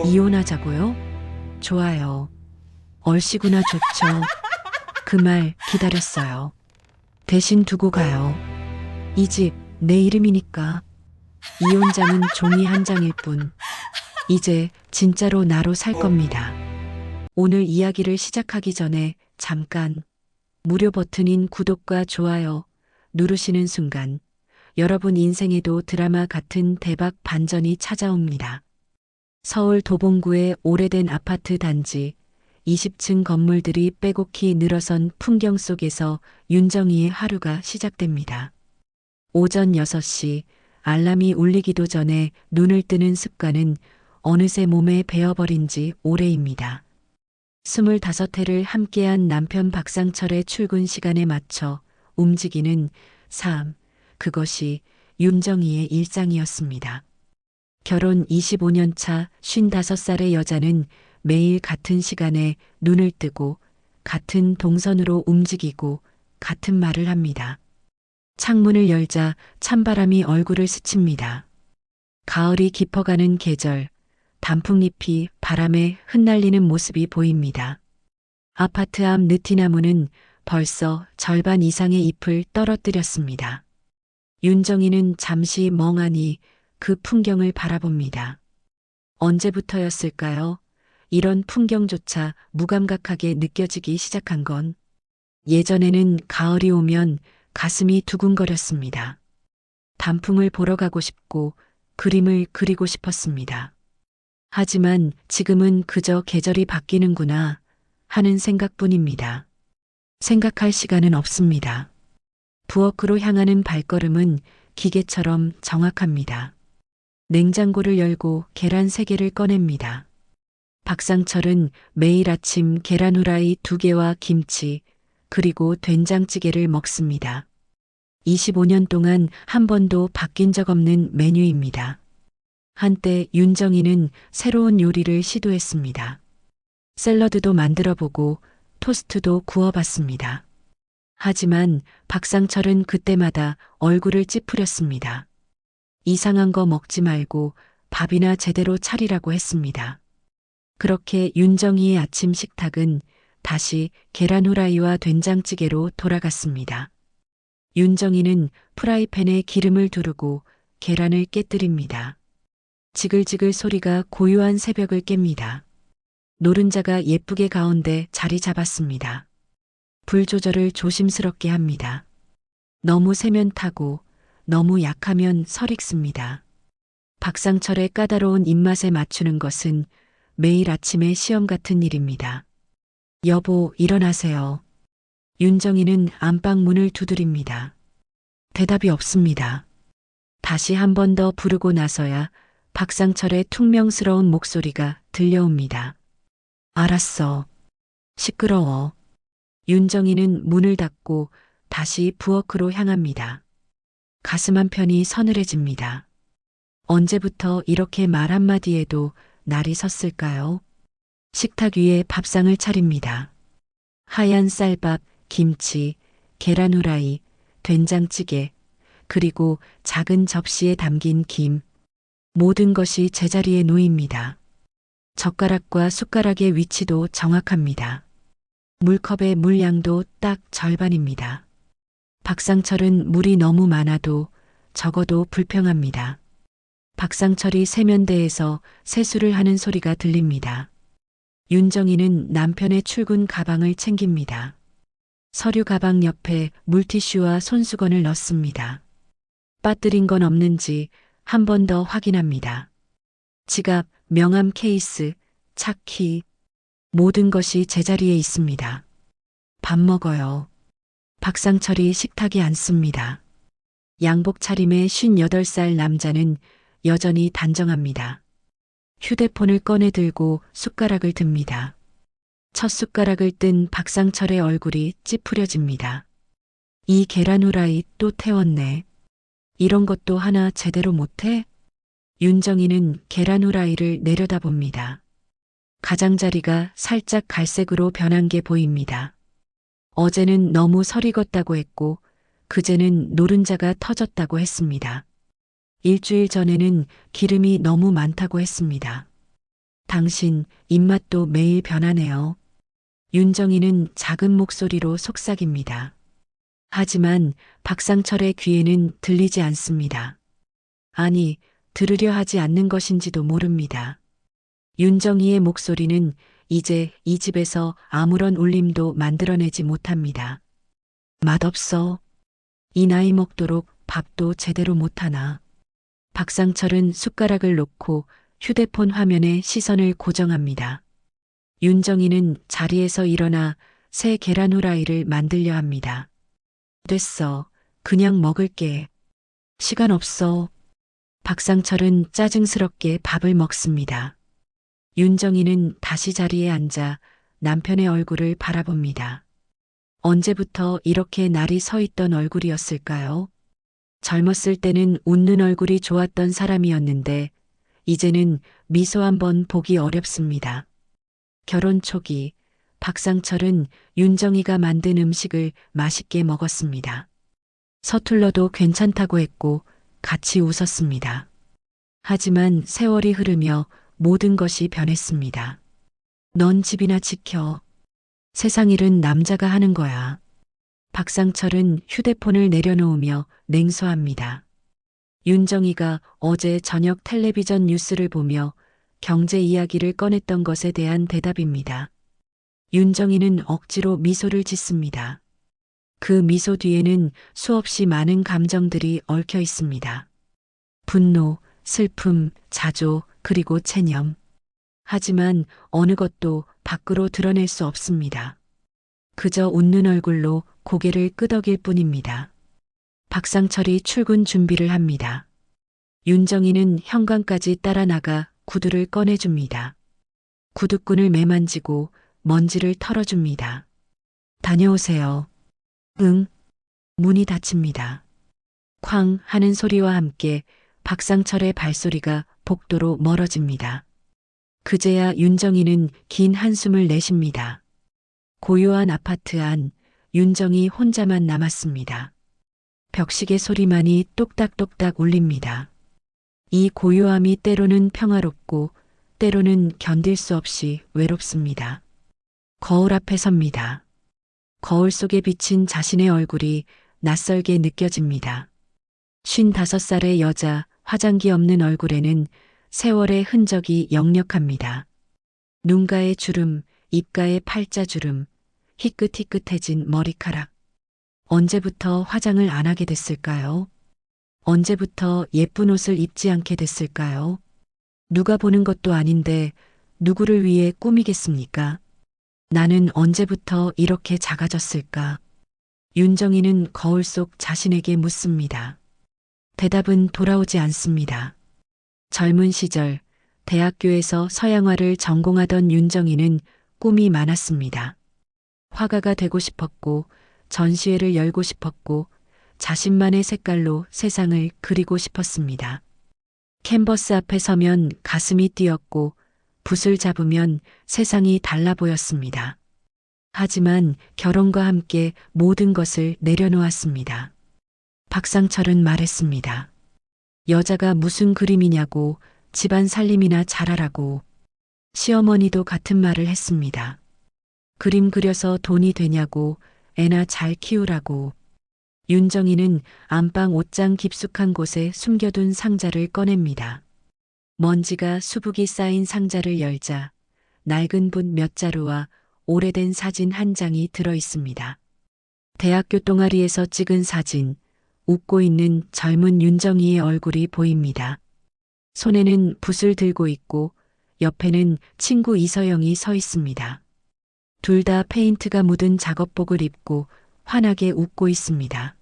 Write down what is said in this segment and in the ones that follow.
이혼하자고요? 좋아요. 얼씨구나 좋죠. 그 말 기다렸어요. 대신 두고 가요. 이 집 내 이름이니까. 이혼장은 종이 한 장일 뿐. 이제 진짜로 나로 살 겁니다. 오늘 이야기를 시작하기 전에 잠깐 무료 버튼인 구독과 좋아요 누르시는 순간 여러분 인생에도 드라마 같은 대박 반전이 찾아옵니다. 서울 도봉구의 오래된 아파트 단지 20층 건물들이 빼곡히 늘어선 풍경 속에서 윤정희의 하루가 시작됩니다. 오전 6시 알람이 울리기도 전에 눈을 뜨는 습관은 어느새 몸에 배어버린 지 오래입니다. 25회를 함께한 남편 박상철의 출근 시간에 맞춰 움직이는 삶, 그것이 윤정희의 일상이었습니다. 결혼 25년 차 55살의 여자는 매일 같은 시간에 눈을 뜨고 같은 동선으로 움직이고 같은 말을 합니다. 창문을 열자 찬바람이 얼굴을 스칩니다. 가을이 깊어가는 계절, 단풍잎이 바람에 흩날리는 모습이 보입니다. 아파트 앞 느티나무는 벌써 절반 이상의 잎을 떨어뜨렸습니다. 윤정희는 잠시 멍하니 그 풍경을 바라봅니다. 언제부터였을까요? 이런 풍경조차 무감각하게 느껴지기 시작한 건. 예전에는 가을이 오면 가슴이 두근거렸습니다. 단풍을 보러 가고 싶고 그림을 그리고 싶었습니다. 하지만 지금은 그저 계절이 바뀌는구나 하는 생각뿐입니다. 생각할 시간은 없습니다. 부엌으로 향하는 발걸음은 기계처럼 정확합니다. 냉장고를 열고 계란 3개를 꺼냅니다. 박상철은 매일 아침 계란 후라이 2개와 김치, 그리고 된장찌개를 먹습니다. 25년 동안 한 번도 바뀐 적 없는 메뉴입니다. 한때 윤정희는 새로운 요리를 시도했습니다. 샐러드도 만들어보고 토스트도 구워봤습니다. 하지만 박상철은 그때마다 얼굴을 찌푸렸습니다. 이상한 거 먹지 말고 밥이나 제대로 차리라고 했습니다. 그렇게 윤정희의 아침 식탁은 다시 계란 후라이와 된장찌개로 돌아갔습니다. 윤정희는 프라이팬에 기름을 두르고 계란을 깨뜨립니다. 지글지글 소리가 고요한 새벽을 깹니다. 노른자가 예쁘게 가운데 자리 잡았습니다. 불 조절을 조심스럽게 합니다. 너무 세면 타고 너무 약하면 설익습니다. 박상철의 까다로운 입맛에 맞추는 것은 매일 아침의 시험 같은 일입니다. 여보, 일어나세요. 윤정희는 안방 문을 두드립니다. 대답이 없습니다. 다시 한 번 더 부르고 나서야 박상철의 퉁명스러운 목소리가 들려옵니다. 알았어. 시끄러워. 윤정희는 문을 닫고 다시 부엌으로 향합니다. 가슴 한편이 서늘해집니다. 언제부터 이렇게 말 한마디에도 날이 섰을까요? 식탁 위에 밥상을 차립니다. 하얀 쌀밥, 김치, 계란 후라이, 된장찌개, 그리고 작은 접시에 담긴 김. 모든 것이 제자리에 놓입니다. 젓가락과 숟가락의 위치도 정확합니다. 물컵의 물량도 딱 절반입니다. 박상철은 물이 너무 많아도 적어도 불평합니다. 박상철이 세면대에서 세수를 하는 소리가 들립니다. 윤정희는 남편의 출근 가방을 챙깁니다. 서류 가방 옆에 물티슈와 손수건을 넣습니다. 빠뜨린 건 없는지 한 번 더 확인합니다. 지갑, 명함 케이스, 차키, 모든 것이 제자리에 있습니다. 밥 먹어요. 박상철이 식탁에 앉습니다. 양복 차림의 58살 남자는 여전히 단정합니다. 휴대폰을 꺼내 들고 숟가락을 듭니다. 첫 숟가락을 뜬 박상철의 얼굴이 찌푸려집니다. 이 계란 후라이 또 태웠네. 이런 것도 하나 제대로 못해? 윤정희는 계란 후라이를 내려다봅니다. 가장자리가 살짝 갈색으로 변한 게 보입니다. 어제는 너무 설익었다고 했고 그제는 노른자가 터졌다고 했습니다. 일주일 전에는 기름이 너무 많다고 했습니다. 당신 입맛도 매일 변하네요. 윤정이는 작은 목소리로 속삭입니다. 하지만 박상철의 귀에는 들리지 않습니다. 아니, 들으려 하지 않는 것인지도 모릅니다. 윤정이의 목소리는 이제 이 집에서 아무런 울림도 만들어내지 못합니다. 맛없어. 이 나이 먹도록 밥도 제대로 못하나. 박상철은 숟가락을 놓고 휴대폰 화면에 시선을 고정합니다. 윤정이는 자리에서 일어나 새 계란 후라이를 만들려 합니다. 됐어. 그냥 먹을게. 시간 없어. 박상철은 짜증스럽게 밥을 먹습니다. 윤정이는 다시 자리에 앉아 남편의 얼굴을 바라봅니다. 언제부터 이렇게 날이 서 있던 얼굴이었을까요? 젊었을 때는 웃는 얼굴이 좋았던 사람이었는데 이제는 미소 한번 보기 어렵습니다. 결혼 초기 박상철은 윤정이가 만든 음식을 맛있게 먹었습니다. 서툴러도 괜찮다고 했고 같이 웃었습니다. 하지만 세월이 흐르며 모든 것이 변했습니다. 넌 집이나 지켜. 세상 일은 남자가 하는 거야. 박상철은 휴대폰을 내려놓으며 냉소합니다. 윤정이가 어제 저녁 텔레비전 뉴스를 보며 경제 이야기를 꺼냈던 것에 대한 대답입니다. 윤정이는 억지로 미소를 짓습니다. 그 미소 뒤에는 수없이 많은 감정들이 얽혀 있습니다. 분노, 슬픔, 자조, 그리고 체념. 하지만 어느 것도 밖으로 드러낼 수 없습니다. 그저 웃는 얼굴로 고개를 끄덕일 뿐입니다. 박상철이 출근 준비를 합니다. 윤정이는 현관까지 따라 나가 구두를 꺼내줍니다. 구두끈을 매만지고 먼지를 털어줍니다. 다녀오세요. 응. 문이 닫힙니다. 쾅 하는 소리와 함께 박상철의 발소리가 복도로 멀어집니다. 그제야 윤정이는 긴 한숨을 내쉽니다. 고요한 아파트 안 윤정이 혼자만 남았습니다. 벽시계 소리만이 똑딱똑딱 울립니다. 이 고요함이 때로는 평화롭고 때로는 견딜 수 없이 외롭습니다. 거울 앞에 섭니다. 거울 속에 비친 자신의 얼굴이 낯설게 느껴집니다. 55살의 여자 화장기 없는 얼굴에는 세월의 흔적이 역력합니다. 눈가의 주름, 입가의 팔자주름, 희끗희끗해진 머리카락. 언제부터 화장을 안 하게 됐을까요? 언제부터 예쁜 옷을 입지 않게 됐을까요? 누가 보는 것도 아닌데 누구를 위해 꾸미겠습니까? 나는 언제부터 이렇게 작아졌을까? 윤정이는 거울 속 자신에게 묻습니다. 대답은 돌아오지 않습니다. 젊은 시절 대학교에서 서양화를 전공하던 윤정이는 꿈이 많았습니다. 화가가 되고 싶었고 전시회를 열고 싶었고 자신만의 색깔로 세상을 그리고 싶었습니다. 캔버스 앞에 서면 가슴이 뛰었고 붓을 잡으면 세상이 달라 보였습니다. 하지만 결혼과 함께 모든 것을 내려놓았습니다. 박상철은 말했습니다. 여자가 무슨 그림이냐고 집안 살림이나 잘하라고. 시어머니도 같은 말을 했습니다. 그림 그려서 돈이 되냐고 애나 잘 키우라고. 윤정이는 안방 옷장 깊숙한 곳에 숨겨둔 상자를 꺼냅니다. 먼지가 수북이 쌓인 상자를 열자 낡은 붓 몇 자루와 오래된 사진 한 장이 들어 있습니다. 대학교 동아리에서 찍은 사진, 웃고 있는 젊은 윤정이의 얼굴이 보입니다. 손에는 붓을 들고 있고 옆에는 친구 이서영이 서 있습니다. 둘 다 페인트가 묻은 작업복을 입고 환하게 웃고 있습니다.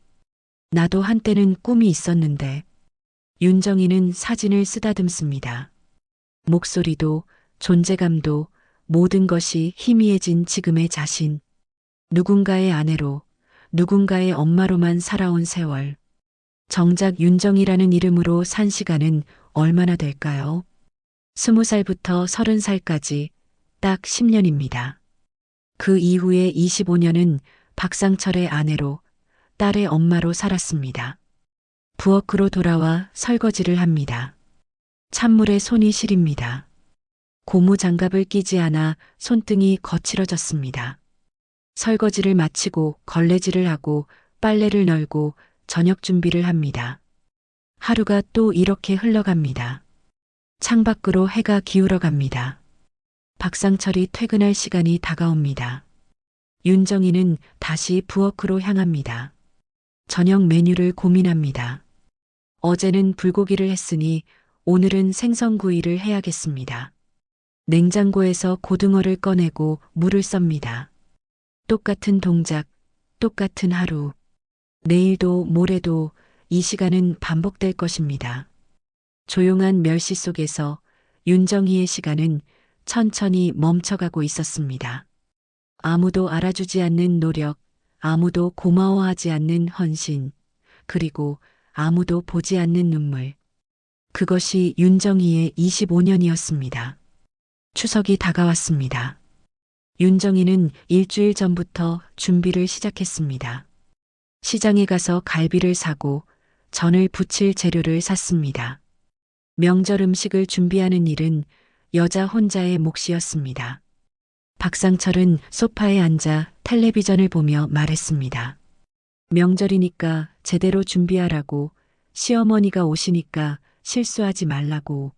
나도 한때는 꿈이 있었는데. 윤정이는 사진을 쓰다듬습니다. 목소리도 존재감도 모든 것이 희미해진 지금의 자신. 누군가의 아내로, 누군가의 엄마로만 살아온 세월. 정작 윤정이라는 이름으로 산 시간은 얼마나 될까요? 20살부터 30살까지 딱 10년입니다. 그 이후에 25년은 박상철의 아내로, 딸의 엄마로 살았습니다. 부엌으로 돌아와 설거지를 합니다. 찬물에 손이 시립니다. 고무 장갑을 끼지 않아 손등이 거칠어졌습니다. 설거지를 마치고 걸레질을 하고 빨래를 널고 저녁 준비를 합니다. 하루가 또 이렇게 흘러갑니다. 창밖으로 해가 기울어 갑니다. 박상철이 퇴근할 시간이 다가옵니다. 윤정이는 다시 부엌으로 향합니다. 저녁 메뉴를 고민합니다. 어제는 불고기를 했으니 오늘은 생선구이를 해야겠습니다. 냉장고에서 고등어를 꺼내고 물을 썹니다. 똑같은 동작, 똑같은 하루. 내일도 모레도 이 시간은 반복될 것입니다. 조용한 멸시 속에서 윤정희의 시간은 천천히 멈춰가고 있었습니다. 아무도 알아주지 않는 노력, 아무도 고마워하지 않는 헌신, 그리고 아무도 보지 않는 눈물. 그것이 윤정희의 25년이었습니다. 추석이 다가왔습니다. 윤정희는 일주일 전부터 준비를 시작했습니다. 시장에 가서 갈비를 사고 전을 부칠 재료를 샀습니다. 명절 음식을 준비하는 일은 여자 혼자의 몫이었습니다. 박상철은 소파에 앉아 텔레비전을 보며 말했습니다. 명절이니까 제대로 준비하라고, 시어머니가 오시니까 실수하지 말라고.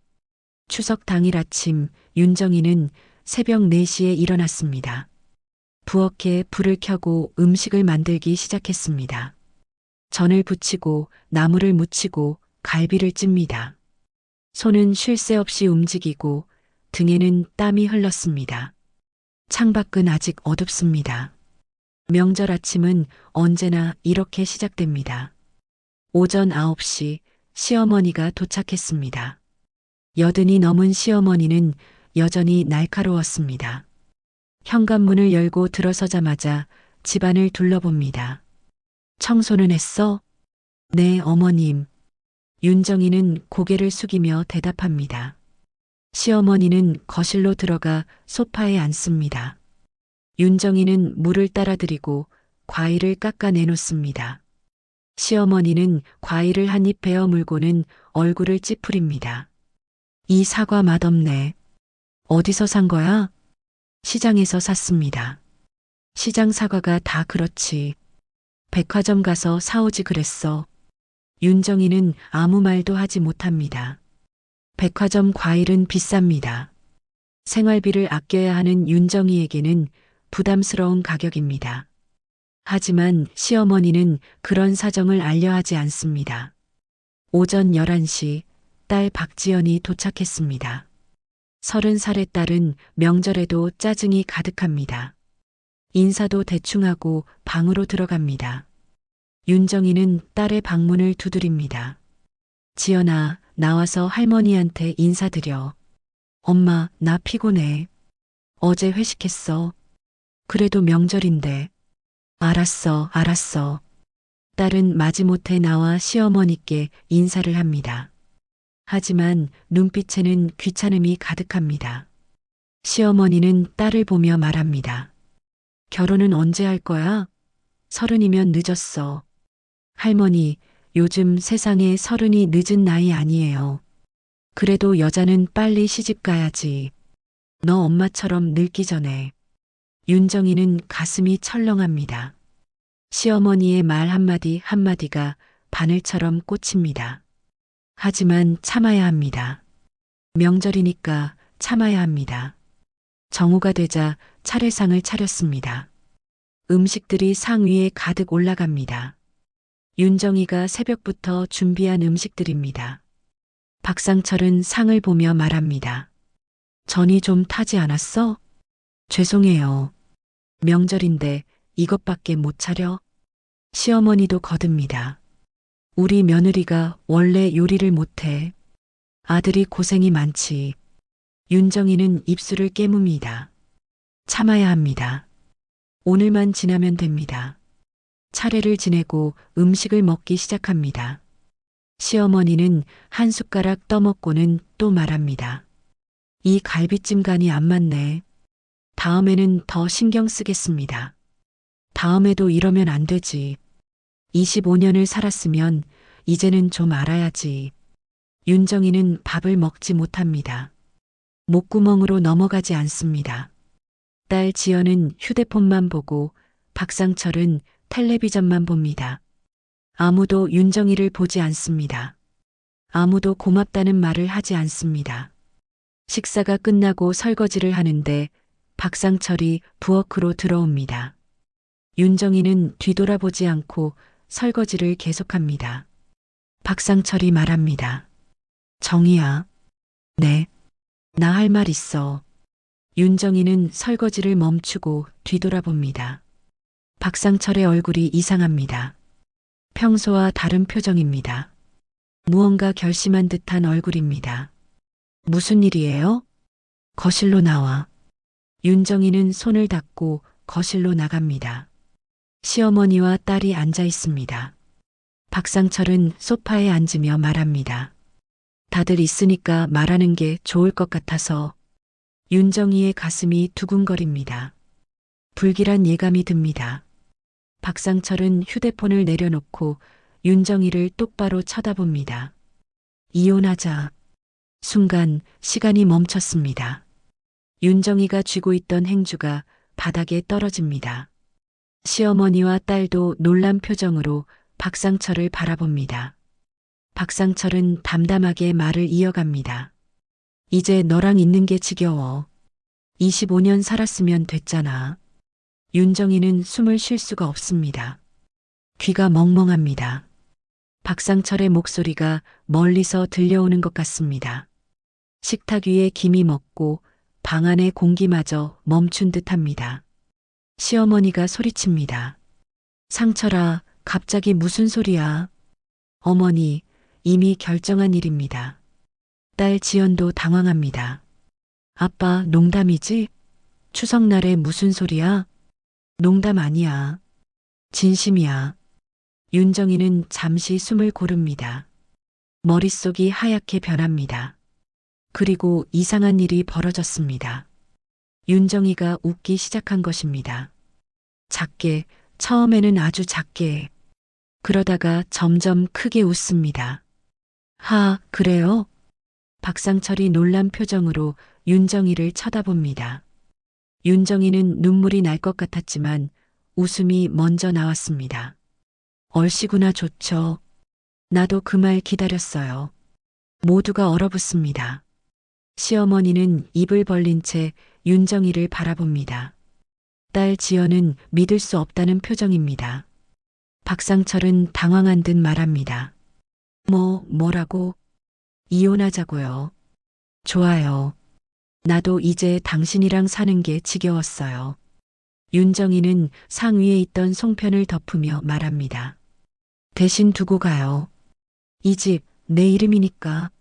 추석 당일 아침 윤정희는 새벽 4시에 일어났습니다. 부엌에 불을 켜고 음식을 만들기 시작했습니다. 전을 부치고 나물을 무치고 갈비를 찝니다. 손은 쉴 새 없이 움직이고 등에는 땀이 흘렀습니다. 창밖은 아직 어둡습니다. 명절 아침은 언제나 이렇게 시작됩니다. 오전 9시 시어머니가 도착했습니다. 80이 넘은 시어머니는 여전히 날카로웠습니다. 현관문을 열고 들어서자마자 집안을 둘러봅니다. 청소는 했어? 네, 어머님. 윤정이는 고개를 숙이며 대답합니다. 시어머니는 거실로 들어가 소파에 앉습니다. 윤정이는 물을 따라드리고 과일을 깎아 내놓습니다. 시어머니는 과일을 한 입 베어 물고는 얼굴을 찌푸립니다. 이 사과 맛없네. 어디서 산 거야? 시장에서 샀습니다. 시장 사과가 다 그렇지. 백화점 가서 사오지 그랬어. 윤정이는 아무 말도 하지 못합니다. 백화점 과일은 비쌉니다. 생활비를 아껴야 하는 윤정이에게는 부담스러운 가격입니다. 하지만 시어머니는 그런 사정을 알려하지 않습니다. 오전 11시 딸 박지연이 도착했습니다. 30살의 딸은 명절에도 짜증이 가득합니다. 인사도 대충 하고 방으로 들어갑니다. 윤정이는 딸의 방문을 두드립니다. 지연아, 나와서 할머니한테 인사드려. 엄마, 나 피곤해. 어제 회식했어. 그래도 명절인데. 알았어, 알았어. 딸은 마지못해 나와 시어머니께 인사를 합니다. 하지만 눈빛에는 귀찮음이 가득합니다. 시어머니는 딸을 보며 말합니다. 결혼은 언제 할 거야? 30이면 늦었어. 할머니, 요즘 세상에 30이 늦은 나이 아니에요. 그래도 여자는 빨리 시집 가야지. 너 엄마처럼 늙기 전에. 윤정이는 가슴이 철렁합니다. 시어머니의 말 한마디 한마디가 바늘처럼 꽂힙니다. 하지만 참아야 합니다. 명절이니까 참아야 합니다. 정오가 되자 차례상을 차렸습니다. 음식들이 상 위에 가득 올라갑니다. 윤정이가 새벽부터 준비한 음식들입니다. 박상철은 상을 보며 말합니다. 전이 좀 타지 않았어? 죄송해요. 명절인데 이것밖에 못 차려? 시어머니도 거듭니다. 우리 며느리가 원래 요리를 못해. 아들이 고생이 많지. 윤정이는 입술을 깨뭅니다. 참아야 합니다. 오늘만 지나면 됩니다. 차례를 지내고 음식을 먹기 시작합니다. 시어머니는 한 숟가락 떠먹고는 또 말합니다. 이 갈비찜 간이 안 맞네. 다음에는 더 신경 쓰겠습니다. 다음에도 이러면 안 되지. 25년을 살았으면 이제는 좀 알아야지. 윤정이는 밥을 먹지 못합니다. 목구멍으로 넘어가지 않습니다. 딸 지연은 휴대폰만 보고 박상철은 텔레비전만 봅니다. 아무도 윤정이를 보지 않습니다. 아무도 고맙다는 말을 하지 않습니다. 식사가 끝나고 설거지를 하는데 박상철이 부엌으로 들어옵니다. 윤정이는 뒤돌아보지 않고 설거지를 계속합니다. 박상철이 말합니다. 정희야. 네. 나 할 말 있어. 윤정이는 설거지를 멈추고 뒤돌아봅니다. 박상철의 얼굴이 이상합니다. 평소와 다른 표정입니다. 무언가 결심한 듯한 얼굴입니다. 무슨 일이에요? 거실로 나와. 윤정이는 손을 닫고 거실로 나갑니다. 시어머니와 딸이 앉아 있습니다. 박상철은 소파에 앉으며 말합니다. 다들 있으니까 말하는 게 좋을 것 같아서. 윤정이의 가슴이 두근거립니다. 불길한 예감이 듭니다. 박상철은 휴대폰을 내려놓고 윤정이를 똑바로 쳐다봅니다. 이혼하자. 순간 시간이 멈췄습니다. 윤정이가 쥐고 있던 행주가 바닥에 떨어집니다. 시어머니와 딸도 놀란 표정으로 박상철을 바라봅니다. 박상철은 담담하게 말을 이어갑니다. 이제 너랑 있는 게 지겨워. 25년 살았으면 됐잖아. 윤정이는 숨을 쉴 수가 없습니다. 귀가 멍멍합니다. 박상철의 목소리가 멀리서 들려오는 것 같습니다. 식탁 위에 김이 먹고 방 안의 공기마저 멈춘 듯합니다. 시어머니가 소리칩니다. 상철아, 갑자기 무슨 소리야? 어머니, 이미 결정한 일입니다. 딸 지연도 당황합니다. 아빠, 농담이지? 추석날에 무슨 소리야? 농담 아니야. 진심이야. 윤정이는 잠시 숨을 고릅니다. 머릿속이 하얗게 변합니다. 그리고 이상한 일이 벌어졌습니다. 윤정이가 웃기 시작한 것입니다. 작게, 처음에는 아주 작게. 그러다가 점점 크게 웃습니다. 하, 그래요? 박상철이 놀란 표정으로 윤정이를 쳐다봅니다. 윤정이는 눈물이 날 것 같았지만 웃음이 먼저 나왔습니다. 얼씨구나 좋죠. 나도 그 말 기다렸어요. 모두가 얼어붙습니다. 시어머니는 입을 벌린 채 윤정이를 바라봅니다. 딸 지연은 믿을 수 없다는 표정입니다. 박상철은 당황한 듯 말합니다. 뭐라고? 이혼하자고요. 좋아요. 나도 이제 당신이랑 사는 게 지겨웠어요. 윤정이는 상 위에 있던 송편을 덮으며 말합니다. 대신 두고 가요. 이 집 내 이름이니까.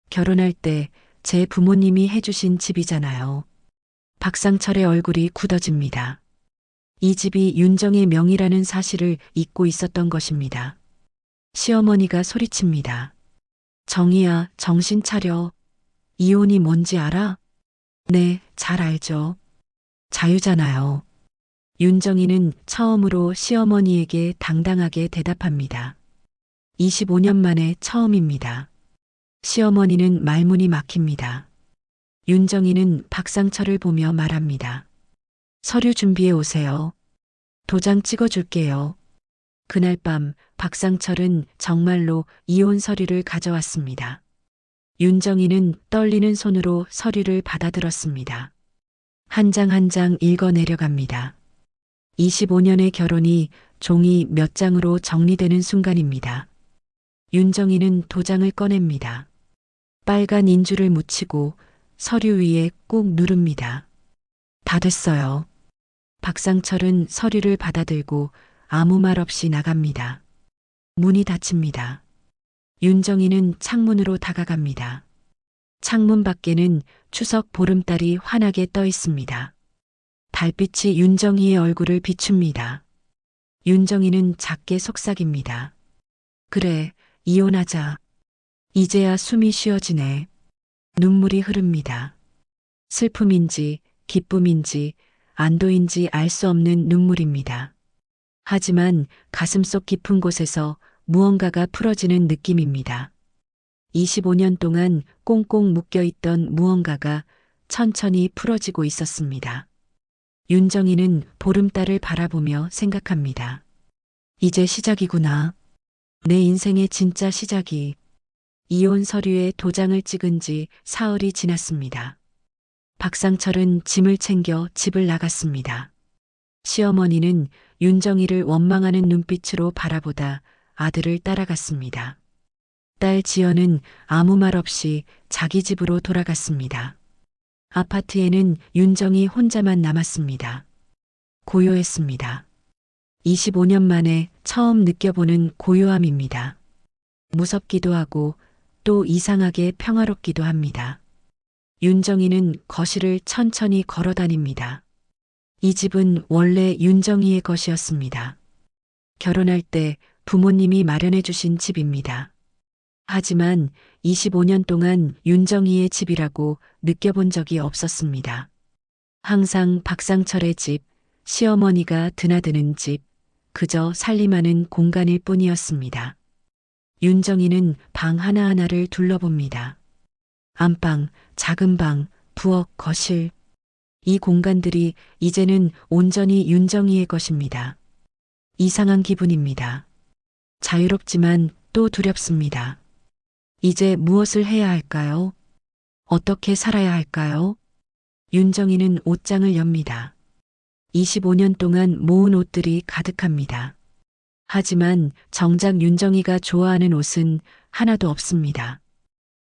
결혼할 때 제 부모님이 해주신 집이잖아요. 박상철의 얼굴이 굳어집니다. 이 집이 윤정의 명의라는 사실을 잊고 있었던 것입니다. 시어머니가 소리칩니다. 정희야, 정신 차려. 이혼이 뭔지 알아? 네, 잘 알죠. 자유잖아요. 윤정이는 처음으로 시어머니에게 당당하게 대답합니다. 25년 만에 처음입니다. 시어머니는 말문이 막힙니다. 윤정이는 박상철을 보며 말합니다. 서류 준비해 오세요. 도장 찍어줄게요. 그날 밤 박상철은 정말로 이혼 서류를 가져왔습니다. 윤정이는 떨리는 손으로 서류를 받아들었습니다. 한 장 한 장 읽어 내려갑니다. 25년의 결혼이 종이 몇 장으로 정리되는 순간입니다. 윤정이는 도장을 꺼냅니다. 빨간 인주를 묻히고 서류 위에 꾹 누릅니다. 다 됐어요. 박상철은 서류를 받아들고 아무 말 없이 나갑니다. 문이 닫힙니다. 윤정이는 창문으로 다가갑니다. 창문 밖에는 추석 보름달이 환하게 떠 있습니다. 달빛이 윤정이의 얼굴을 비춥니다. 윤정이는 작게 속삭입니다. 그래, 이혼하자. 이제야 숨이 쉬어지네. 눈물이 흐릅니다. 슬픔인지 기쁨인지 안도인지 알 수 없는 눈물입니다. 하지만 가슴속 깊은 곳에서 무언가가 풀어지는 느낌입니다. 25년 동안 꽁꽁 묶여있던 무언가가 천천히 풀어지고 있었습니다. 윤정이는 보름달을 바라보며 생각합니다. 이제 시작이구나. 내 인생의 진짜 시작이. 이혼 서류에 도장을 찍은 지 사흘이 지났습니다. 박상철은 짐을 챙겨 집을 나갔습니다. 시어머니는 윤정이를 원망하는 눈빛으로 바라보다 아들을 따라갔습니다. 딸 지연은 아무 말 없이 자기 집으로 돌아갔습니다. 아파트에는 윤정이 혼자만 남았습니다. 고요했습니다. 25년 만에 처음 느껴보는 고요함입니다. 무섭기도 하고 또 이상하게 평화롭기도 합니다. 윤정이는 거실을 천천히 걸어 다닙니다. 이 집은 원래 윤정이의 것이었습니다. 결혼할 때 부모님이 마련해 주신 집입니다. 하지만 25년 동안 윤정이의 집이라고 느껴본 적이 없었습니다. 항상 박상철의 집, 시어머니가 드나드는 집, 그저 살림하는 공간일 뿐이었습니다. 윤정이는 방 하나하나를 둘러봅니다. 안방, 작은 방, 부엌, 거실. 이 공간들이 이제는 온전히 윤정이의 것입니다. 이상한 기분입니다. 자유롭지만 또 두렵습니다. 이제 무엇을 해야 할까요? 어떻게 살아야 할까요? 윤정이는 옷장을 엽니다. 25년 동안 모은 옷들이 가득합니다. 하지만 정작 윤정이가 좋아하는 옷은 하나도 없습니다.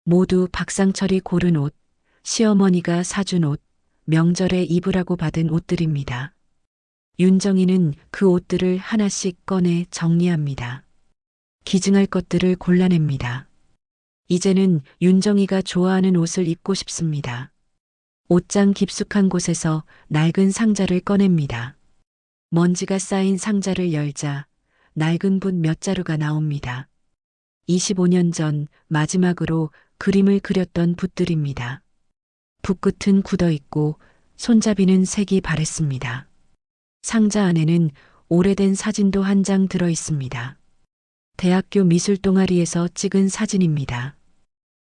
모두 박상철이 고른 옷, 시어머니가 사준 옷, 명절에 입으라고 받은 옷들입니다. 윤정이는 그 옷들을 하나씩 꺼내 정리합니다. 기증할 것들을 골라냅니다. 이제는 윤정이가 좋아하는 옷을 입고 싶습니다. 옷장 깊숙한 곳에서 낡은 상자를 꺼냅니다. 먼지가 쌓인 상자를 열자 낡은 붓 몇 자루가 나옵니다. 25년 전 마지막으로 그림을 그렸던 붓들입니다. 붓끝은 굳어 있고 손잡이는 색이 바랬습니다. 상자 안에는 오래된 사진도 한 장 들어 있습니다. 대학교 미술 동아리에서 찍은 사진입니다.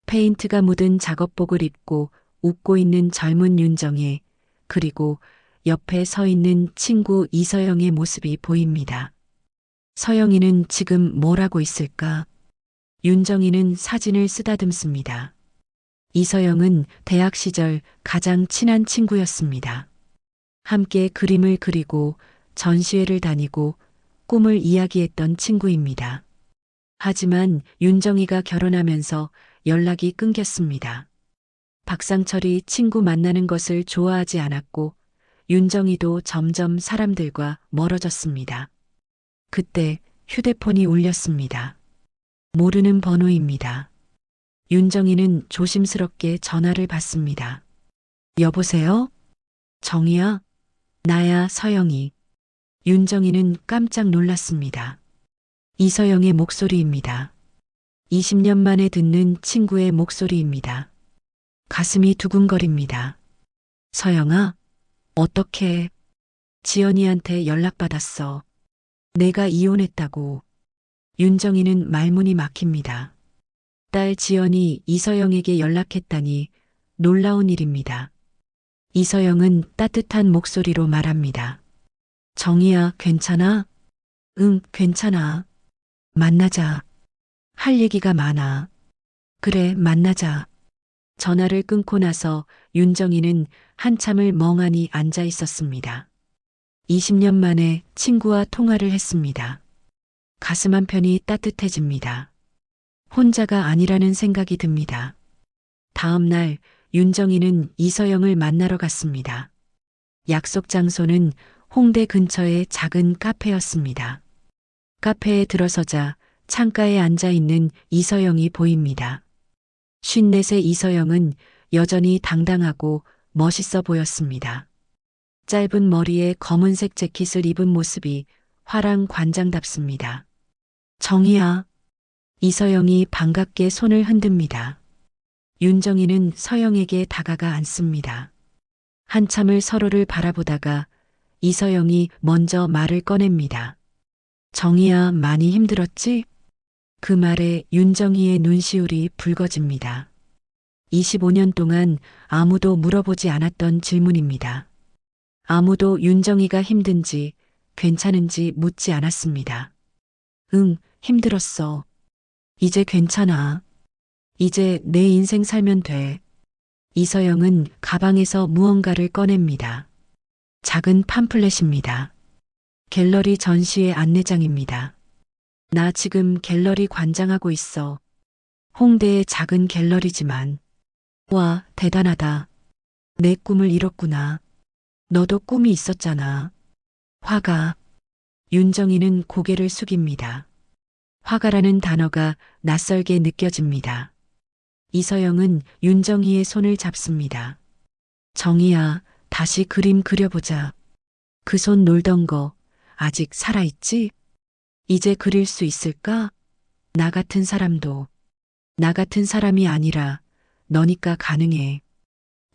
페인트가 묻은 작업복을 입고 웃고 있는 젊은 윤정혜, 그리고 옆에 서 있는 친구 이서영의 모습이 보입니다. 서영이는 지금 뭘 하고 있을까? 윤정이는 사진을 쓰다듬습니다. 이서영은 대학 시절 가장 친한 친구였습니다. 함께 그림을 그리고 전시회를 다니고 꿈을 이야기했던 친구입니다. 하지만 윤정이가 결혼하면서 연락이 끊겼습니다. 박상철이 친구 만나는 것을 좋아하지 않았고 윤정이도 점점 사람들과 멀어졌습니다. 그때 휴대폰이 울렸습니다. 모르는 번호입니다. 윤정이는 조심스럽게 전화를 받습니다. 여보세요? 정희야? 나야, 서영이. 윤정이는 깜짝 놀랐습니다. 이서영의 목소리입니다. 20년 만에 듣는 친구의 목소리입니다. 가슴이 두근거립니다. 서영아, 어떻게? 지연이한테 연락받았어. 내가 이혼했다고. 윤정이는 말문이 막힙니다. 딸 지연이 이서영에게 연락했다니 놀라운 일입니다. 이서영은 따뜻한 목소리로 말합니다. 정희야, 괜찮아? 응, 괜찮아. 만나자. 할 얘기가 많아. 그래, 만나자. 전화를 끊고 나서 윤정이는 한참을 멍하니 앉아 있었습니다. 20년 만에 친구와 통화를 했습니다. 가슴 한편이 따뜻해집니다. 혼자가 아니라는 생각이 듭니다. 다음 날 윤정이는 이서영을 만나러 갔습니다. 약속 장소는 홍대 근처의 작은 카페였습니다. 카페에 들어서자 창가에 앉아 있는 이서영이 보입니다. 54세 이서영은 여전히 당당하고 멋있어 보였습니다. 짧은 머리에 검은색 재킷을 입은 모습이 화랑 관장답습니다. 정희야. 이서영이 반갑게 손을 흔듭니다. 윤정이는 서영에게 다가가 앉습니다. 한참을 서로를 바라보다가 이서영이 먼저 말을 꺼냅니다. 정희야, 많이 힘들었지? 그 말에 윤정희의 눈시울이 붉어집니다. 25년 동안 아무도 물어보지 않았던 질문입니다. 아무도 윤정이가 힘든지 괜찮은지 묻지 않았습니다. 응, 힘들었어. 이제 괜찮아. 이제 내 인생 살면 돼. 이서영은 가방에서 무언가를 꺼냅니다. 작은 팜플렛입니다. 갤러리 전시회 안내장입니다. 나 지금 갤러리 관장하고 있어. 홍대의 작은 갤러리지만. 와, 대단하다. 내 꿈을 이뤘구나. 너도 꿈이 있었잖아. 화가. 윤정이는 고개를 숙입니다. 화가라는 단어가 낯설게 느껴집니다. 이서영은 윤정이의 손을 잡습니다. 정이야, 다시 그림 그려보자. 그 손 놀던 거 아직 살아있지? 이제 그릴 수 있을까? 나 같은 사람도. 나 같은 사람이 아니라 너니까 가능해.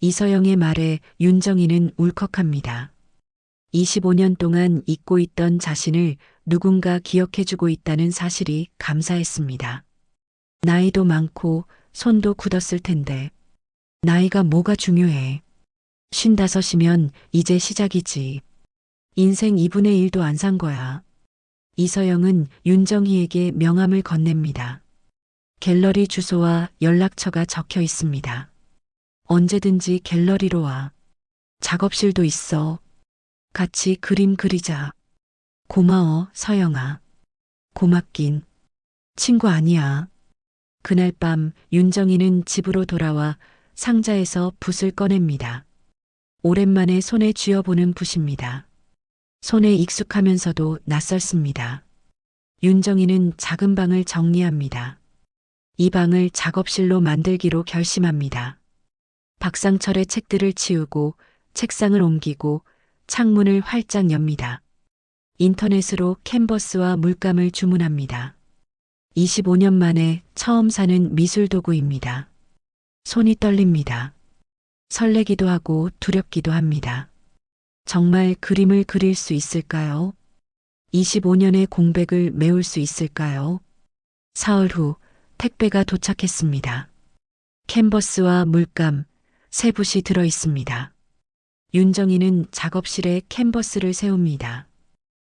이서영의 말에 윤정이는 울컥합니다. 25년 동안 잊고 있던 자신을 누군가 기억해주고 있다는 사실이 감사했습니다. 나이도 많고 손도 굳었을 텐데 나이가 뭐가 중요해. 55이면 이제 시작이지. 인생 2분의 1도 안 산 거야. 이서영은 윤정희에게 명함을 건넵니다. 갤러리 주소와 연락처가 적혀 있습니다. 언제든지 갤러리로 와. 작업실도 있어. 같이 그림 그리자. 고마워, 서영아. 고맙긴. 친구 아니야. 그날 밤 윤정이는 집으로 돌아와 상자에서 붓을 꺼냅니다. 오랜만에 손에 쥐어보는 붓입니다. 손에 익숙하면서도 낯설습니다. 윤정이는 작은 방을 정리합니다. 이 방을 작업실로 만들기로 결심합니다. 박상철의 책들을 치우고 책상을 옮기고 창문을 활짝 엽니다. 인터넷으로 캔버스와 물감을 주문합니다. 25년 만에 처음 사는 미술 도구입니다. 손이 떨립니다. 설레기도 하고 두렵기도 합니다. 정말 그림을 그릴 수 있을까요? 25년의 공백을 메울 수 있을까요? 사흘 후 택배가 도착했습니다. 캔버스와 물감, 새 붓이 들어 있습니다. 윤정이는 작업실에 캔버스를 세웁니다.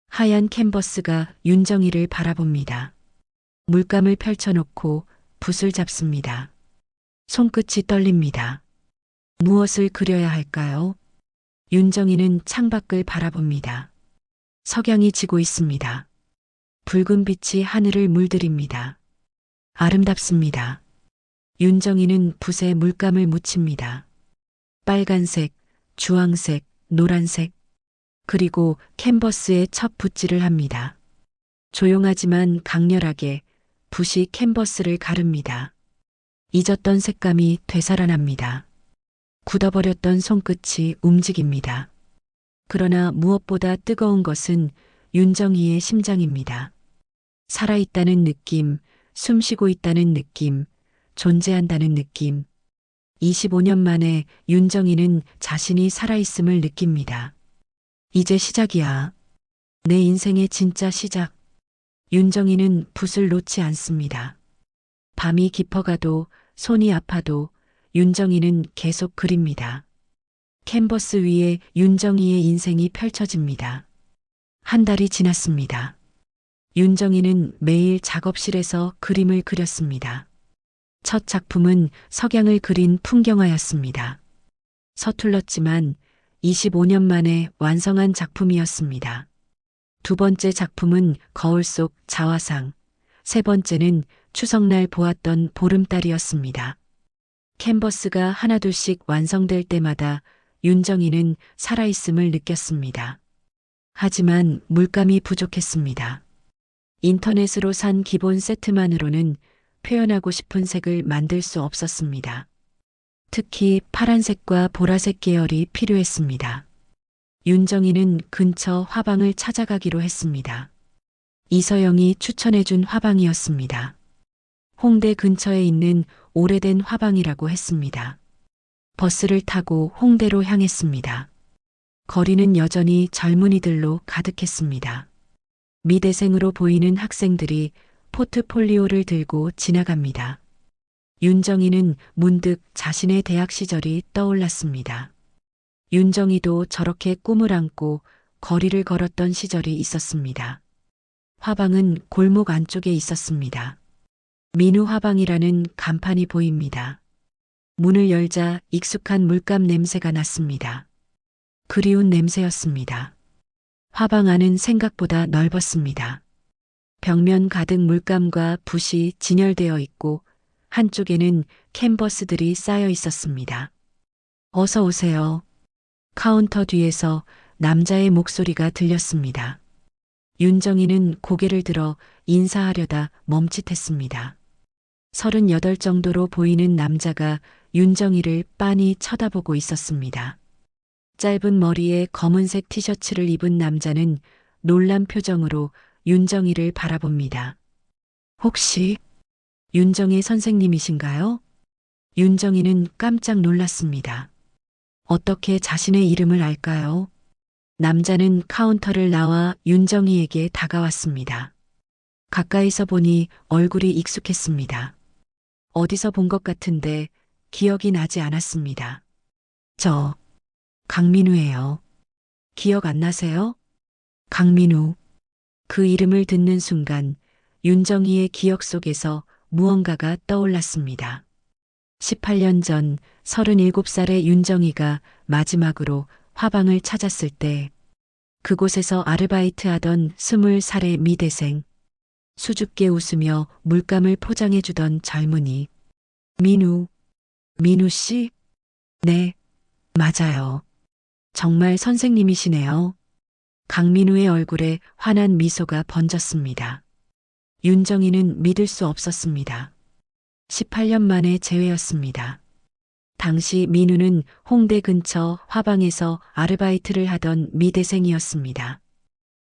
하얀 캔버스가 윤정이를 바라봅니다. 물감을 펼쳐놓고 붓을 잡습니다. 손끝이 떨립니다. 무엇을 그려야 할까요? 윤정이는 창밖을 바라봅니다. 석양이 지고 있습니다. 붉은 빛이 하늘을 물들입니다. 아름답습니다. 윤정이는 붓에 물감을 묻힙니다. 빨간색, 주황색, 노란색, 그리고 캔버스에 첫 붓질을 합니다. 조용하지만 강렬하게 붓이 캔버스를 가릅니다. 잊었던 색감이 되살아납니다. 굳어버렸던 손끝이 움직입니다. 그러나 무엇보다 뜨거운 것은 윤정이의 심장입니다. 살아있다는 느낌, 숨쉬고 있다는 느낌, 존재한다는 느낌. 25년 만에 윤정이는 자신이 살아있음을 느낍니다. 이제 시작이야. 내 인생의 진짜 시작. 윤정이는 붓을 놓지 않습니다. 밤이 깊어가도 손이 아파도 윤정이는 계속 그립니다. 캔버스 위에 윤정이의 인생이 펼쳐집니다. 한 달이 지났습니다. 윤정이는 매일 작업실에서 그림을 그렸습니다. 첫 작품은 석양을 그린 풍경화였습니다. 서툴렀지만 25년 만에 완성한 작품이었습니다. 두 번째 작품은 거울 속 자화상, 세 번째는 추석날 보았던 보름달이었습니다. 캔버스가 하나둘씩 완성될 때마다 윤정이는 살아있음을 느꼈습니다. 하지만 물감이 부족했습니다. 인터넷으로 산 기본 세트만으로는 표현하고 싶은 색을 만들 수 없었습니다. 특히 파란색과 보라색 계열이 필요했습니다. 윤정이는 근처 화방을 찾아가기로 했습니다. 이서영이 추천해준 화방이었습니다. 홍대 근처에 있는 오래된 화방이라고 했습니다. 버스를 타고 홍대로 향했습니다. 거리는 여전히 젊은이들로 가득했습니다. 미대생으로 보이는 학생들이 포트폴리오를 들고 지나갑니다. 윤정이는 문득 자신의 대학 시절이 떠올랐습니다. 윤정이도 저렇게 꿈을 안고 거리를 걸었던 시절이 있었습니다. 화방은 골목 안쪽에 있었습니다. 민우 화방이라는 간판이 보입니다. 문을 열자 익숙한 물감 냄새가 났습니다. 그리운 냄새였습니다. 화방 안은 생각보다 넓었습니다. 벽면 가득 물감과 붓이 진열되어 있고 한쪽에는 캔버스들이 쌓여 있었습니다. 어서 오세요. 카운터 뒤에서 남자의 목소리가 들렸습니다. 윤정이는 고개를 들어 인사하려다 멈칫했습니다. 38 정도로 보이는 남자가 윤정이를 빤히 쳐다보고 있었습니다. 짧은 머리에 검은색 티셔츠를 입은 남자는 놀란 표정으로 윤정이를 바라봅니다. 혹시 윤정의 선생님이신가요? 윤정이는 깜짝 놀랐습니다. 어떻게 자신의 이름을 알까요? 남자는 카운터를 나와 윤정이에게 다가왔습니다. 가까이서 보니 얼굴이 익숙했습니다. 어디서 본 것 같은데 기억이 나지 않았습니다. 저 강민우예요. 기억 안 나세요? 강민우. 그 이름을 듣는 순간 윤정이의 기억 속에서 무언가가 떠올랐습니다. 18년 전 37살의 윤정이가 마지막으로 화방을 찾았을 때 그곳에서 아르바이트 하던 20살의 미대생, 수줍게 웃으며 물감을 포장해 주던 젊은이. 민우 씨? 네, 맞아요. 정말 선생님이시네요. 강민우의 얼굴에 환한 미소가 번졌습니다. 윤정이는 믿을 수 없었습니다. 18년 만에 재회였습니다. 당시 민우는 홍대 근처 화방에서 아르바이트를 하던 미대생이었습니다.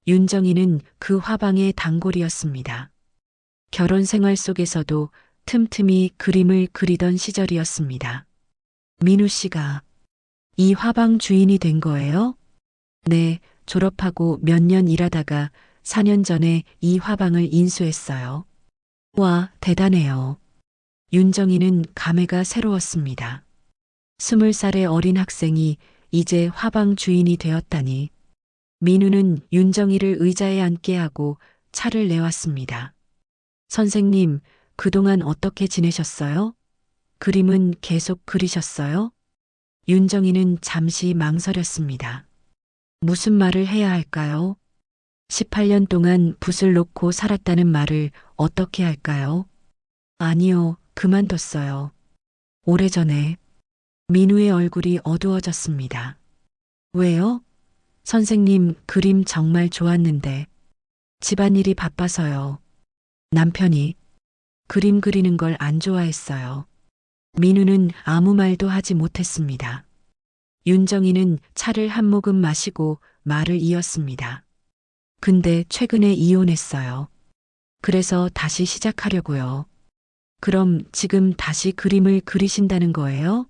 윤정이는 그 화방의 단골이었습니다. 결혼 생활 속에서도 틈틈이 그림을 그리던 시절이었습니다. 민우 씨가 이 화방 주인이 된 거예요? 네, 졸업하고 몇 년 일하다가 4년 전에 이 화방을 인수했어요. 와, 대단해요. 윤정이는 감회가 새로웠습니다. 20살의 어린 학생이 이제 화방 주인이 되었다니. 민우는 윤정이를 의자에 앉게 하고 차를 내왔습니다. 선생님, 그동안 어떻게 지내셨어요? 그림은 계속 그리셨어요? 윤정이는 잠시 망설였습니다. 무슨 말을 해야 할까요? 18년 동안 붓을 놓고 살았다는 말을 어떻게 할까요? 아니요, 그만뒀어요. 오래전에. 민우의 얼굴이 어두워졌습니다. 왜요? 선생님, 그림 정말 좋았는데. 집안일이 바빠서요. 남편이 그림 그리는 걸 안 좋아했어요. 민우는 아무 말도 하지 못했습니다. 윤정이는 차를 한 모금 마시고 말을 이었습니다. 근데 최근에 이혼했어요. 그래서 다시 시작하려고요. 그럼 지금 다시 그림을 그리신다는 거예요?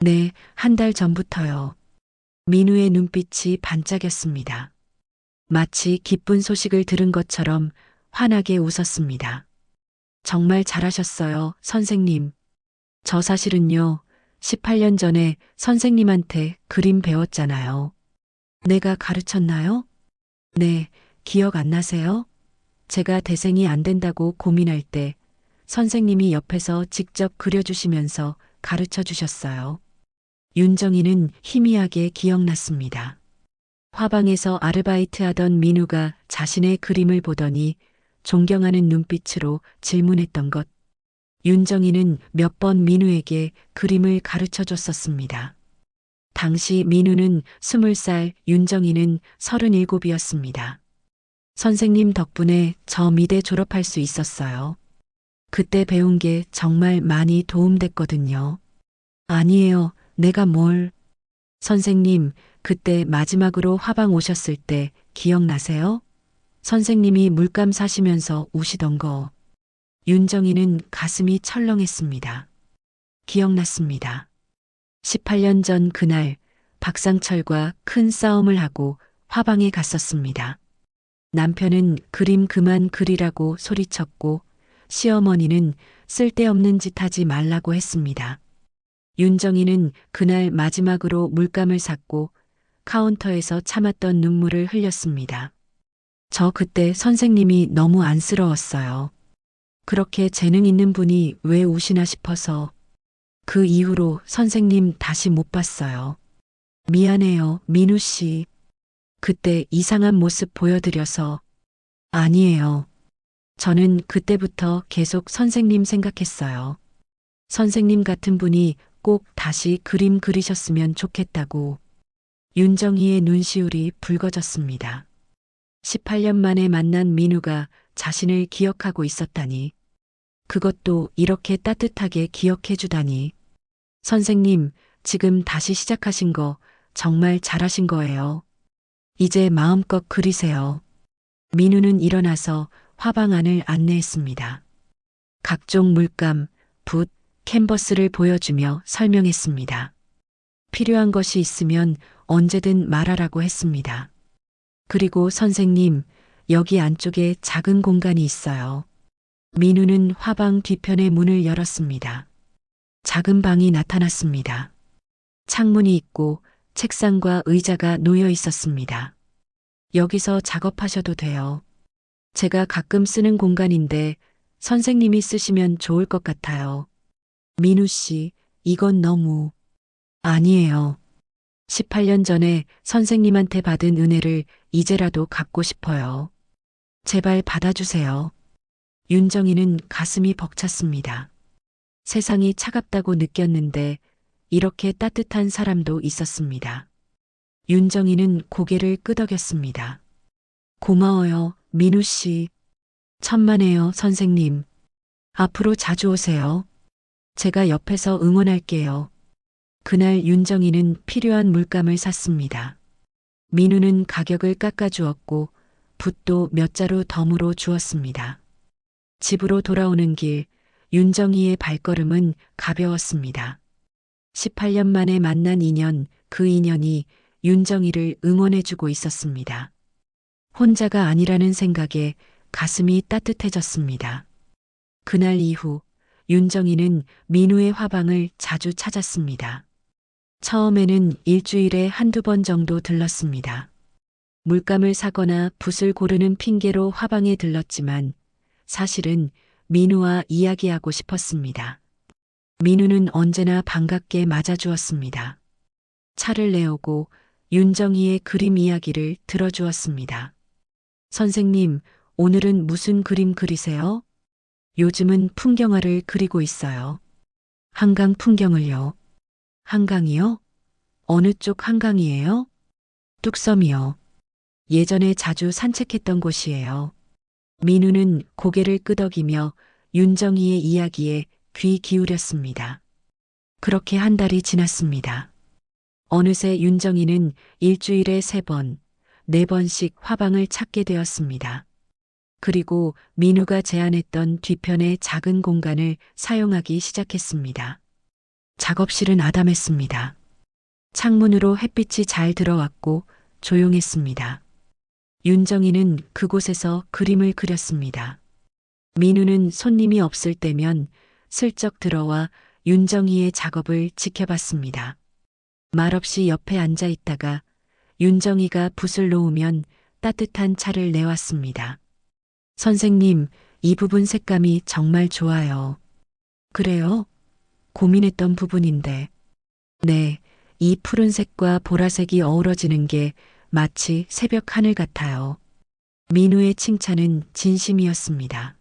네, 한 달 전부터요. 민우의 눈빛이 반짝였습니다. 마치 기쁜 소식을 들은 것처럼 환하게 웃었습니다. 정말 잘하셨어요, 선생님. 저 사실은요, 18년 전에 선생님한테 그림 배웠잖아요. 내가 가르쳤나요? 네, 기억 안 나세요? 제가 대생이 안 된다고 고민할 때 선생님이 옆에서 직접 그려주시면서 가르쳐 주셨어요. 윤정이는 희미하게 기억났습니다. 화방에서 아르바이트 하던 민우가 자신의 그림을 보더니 존경하는 눈빛으로 질문했던 것. 윤정이는 몇 번 민우에게 그림을 가르쳐 줬었습니다. 당시 민우는 20살, 윤정이는 37이었습니다. 선생님 덕분에 저 미대 졸업할 수 있었어요. 그때 배운 게 정말 많이 도움됐거든요. 아니에요, 내가 뭘. 선생님, 그때 마지막으로 화방 오셨을 때 기억나세요? 선생님이 물감 사시면서 우시던 거. 윤정이는 가슴이 철렁했습니다. 기억났습니다. 18년 전 그날 박상철과 큰 싸움을 하고 화방에 갔었습니다. 남편은 그림 그만 그리라고 소리쳤고 시어머니는 쓸데없는 짓 하지 말라고 했습니다. 윤정이는 그날 마지막으로 물감을 샀고 카운터에서 참았던 눈물을 흘렸습니다. 저 그때 선생님이 너무 안쓰러웠어요. 그렇게 재능 있는 분이 왜 우시나 싶어서 그 이후로 선생님 다시 못 봤어요. 미안해요, 민우 씨. 그때 이상한 모습 보여드려서. 아니에요. 저는 그때부터 계속 선생님 생각했어요. 선생님 같은 분이 꼭 다시 그림 그리셨으면 좋겠다고. 윤정희의 눈시울이 붉어졌습니다. 18년 만에 만난 민우가 자신을 기억하고 있었다니. 그것도 이렇게 따뜻하게 기억해 주다니. 선생님, 지금 다시 시작하신 거 정말 잘하신 거예요. 이제 마음껏 그리세요. 민우는 일어나서 화방 안을 안내했습니다. 각종 물감, 붓, 캔버스를 보여주며 설명했습니다. 필요한 것이 있으면 언제든 말하라고 했습니다. 그리고 선생님, 여기 안쪽에 작은 공간이 있어요. 민우는 화방 뒤편의 문을 열었습니다. 작은 방이 나타났습니다. 창문이 있고 책상과 의자가 놓여 있었습니다. 여기서 작업하셔도 돼요. 제가 가끔 쓰는 공간인데 선생님이 쓰시면 좋을 것 같아요. 민우 씨, 이건 너무. 아니에요. 18년 전에 선생님한테 받은 은혜를 이제라도 갚고 싶어요. 제발 받아주세요. 윤정이는 가슴이 벅찼습니다. 세상이 차갑다고 느꼈는데 이렇게 따뜻한 사람도 있었습니다. 윤정이는 고개를 끄덕였습니다. 고마워요, 민우 씨. 천만에요, 선생님. 앞으로 자주 오세요. 제가 옆에서 응원할게요. 그날 윤정이는 필요한 물감을 샀습니다. 민우는 가격을 깎아주었고 붓도 몇 자루 덤으로 주었습니다. 집으로 돌아오는 길, 윤정이의 발걸음은 가벼웠습니다. 18년 만에 만난 인연, 그 인연이 윤정이를 응원해주고 있었습니다. 혼자가 아니라는 생각에 가슴이 따뜻해졌습니다. 그날 이후 윤정이는 민우의 화방을 자주 찾았습니다. 처음에는 일주일에 한두 번 정도 들렀습니다. 물감을 사거나 붓을 고르는 핑계로 화방에 들렀지만 사실은 민우와 이야기하고 싶었습니다. 민우는 언제나 반갑게 맞아주었습니다. 차를 내오고 윤정이의 그림 이야기를 들어주었습니다. 선생님, 오늘은 무슨 그림 그리세요? 요즘은 풍경화를 그리고 있어요. 한강 풍경을요. 한강이요? 어느 쪽 한강이에요? 뚝섬이요. 예전에 자주 산책했던 곳이에요. 민우는 고개를 끄덕이며 윤정이의 이야기에 귀 기울였습니다. 그렇게 한 달이 지났습니다. 어느새 윤정이는 일주일에 3번, 4번씩 화방을 찾게 되었습니다. 그리고 민우가 제안했던 뒤편의 작은 공간을 사용하기 시작했습니다. 작업실은 아담했습니다. 창문으로 햇빛이 잘 들어왔고 조용했습니다. 윤정이는 그곳에서 그림을 그렸습니다. 민우는 손님이 없을 때면 슬쩍 들어와 윤정이의 작업을 지켜봤습니다. 말없이 옆에 앉아 있다가 윤정이가 붓을 놓으면 따뜻한 차를 내왔습니다. 선생님, 이 부분 색감이 정말 좋아요. 그래요? 고민했던 부분인데. 네, 이 푸른색과 보라색이 어우러지는 게 마치 새벽 하늘 같아요. 민우의 칭찬은 진심이었습니다.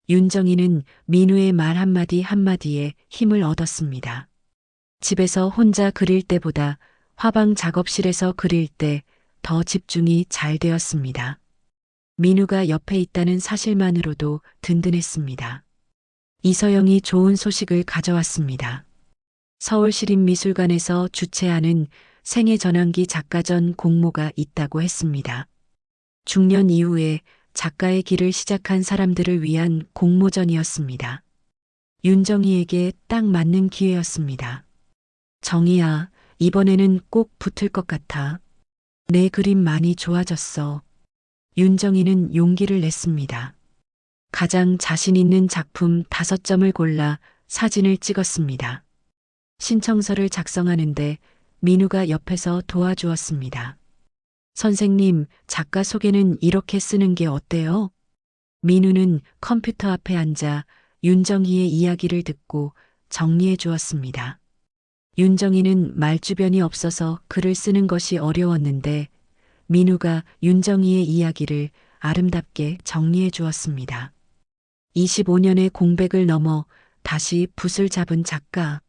윤정이는 민우의 말 한마디 한마디에 힘을 얻었습니다. 집에서 혼자 그릴 때보다 화방 작업실에서 그릴 때 더 집중이 잘 되었습니다. 민우가 옆에 있다는 사실만으로도 든든했습니다. 이서영이 좋은 소식을 가져왔습니다. 서울시립미술관에서 주최하는 생애전환기 작가전 공모가 있다고 했습니다. 중년 이후에 작가의 길을 시작한 사람들을 위한 공모전이었습니다. 윤정이에게 딱 맞는 기회였습니다. 정희야, 이번에는 꼭 붙을 것 같아. 내 그림 많이 좋아졌어. 윤정이는 용기를 냈습니다. 가장 자신 있는 작품 5점을 골라 사진을 찍었습니다. 신청서를 작성하는데 민우가 옆에서 도와주었습니다. 선생님, 작가 소개는 이렇게 쓰는 게 어때요? 민우는 컴퓨터 앞에 앉아 윤정희의 이야기를 듣고 정리해 주었습니다. 윤정희는 말주변이 없어서 글을 쓰는 것이 어려웠는데 민우가 윤정희의 이야기를 아름답게 정리해 주었습니다. 25년의 공백을 넘어 다시 붓을 잡은 작가.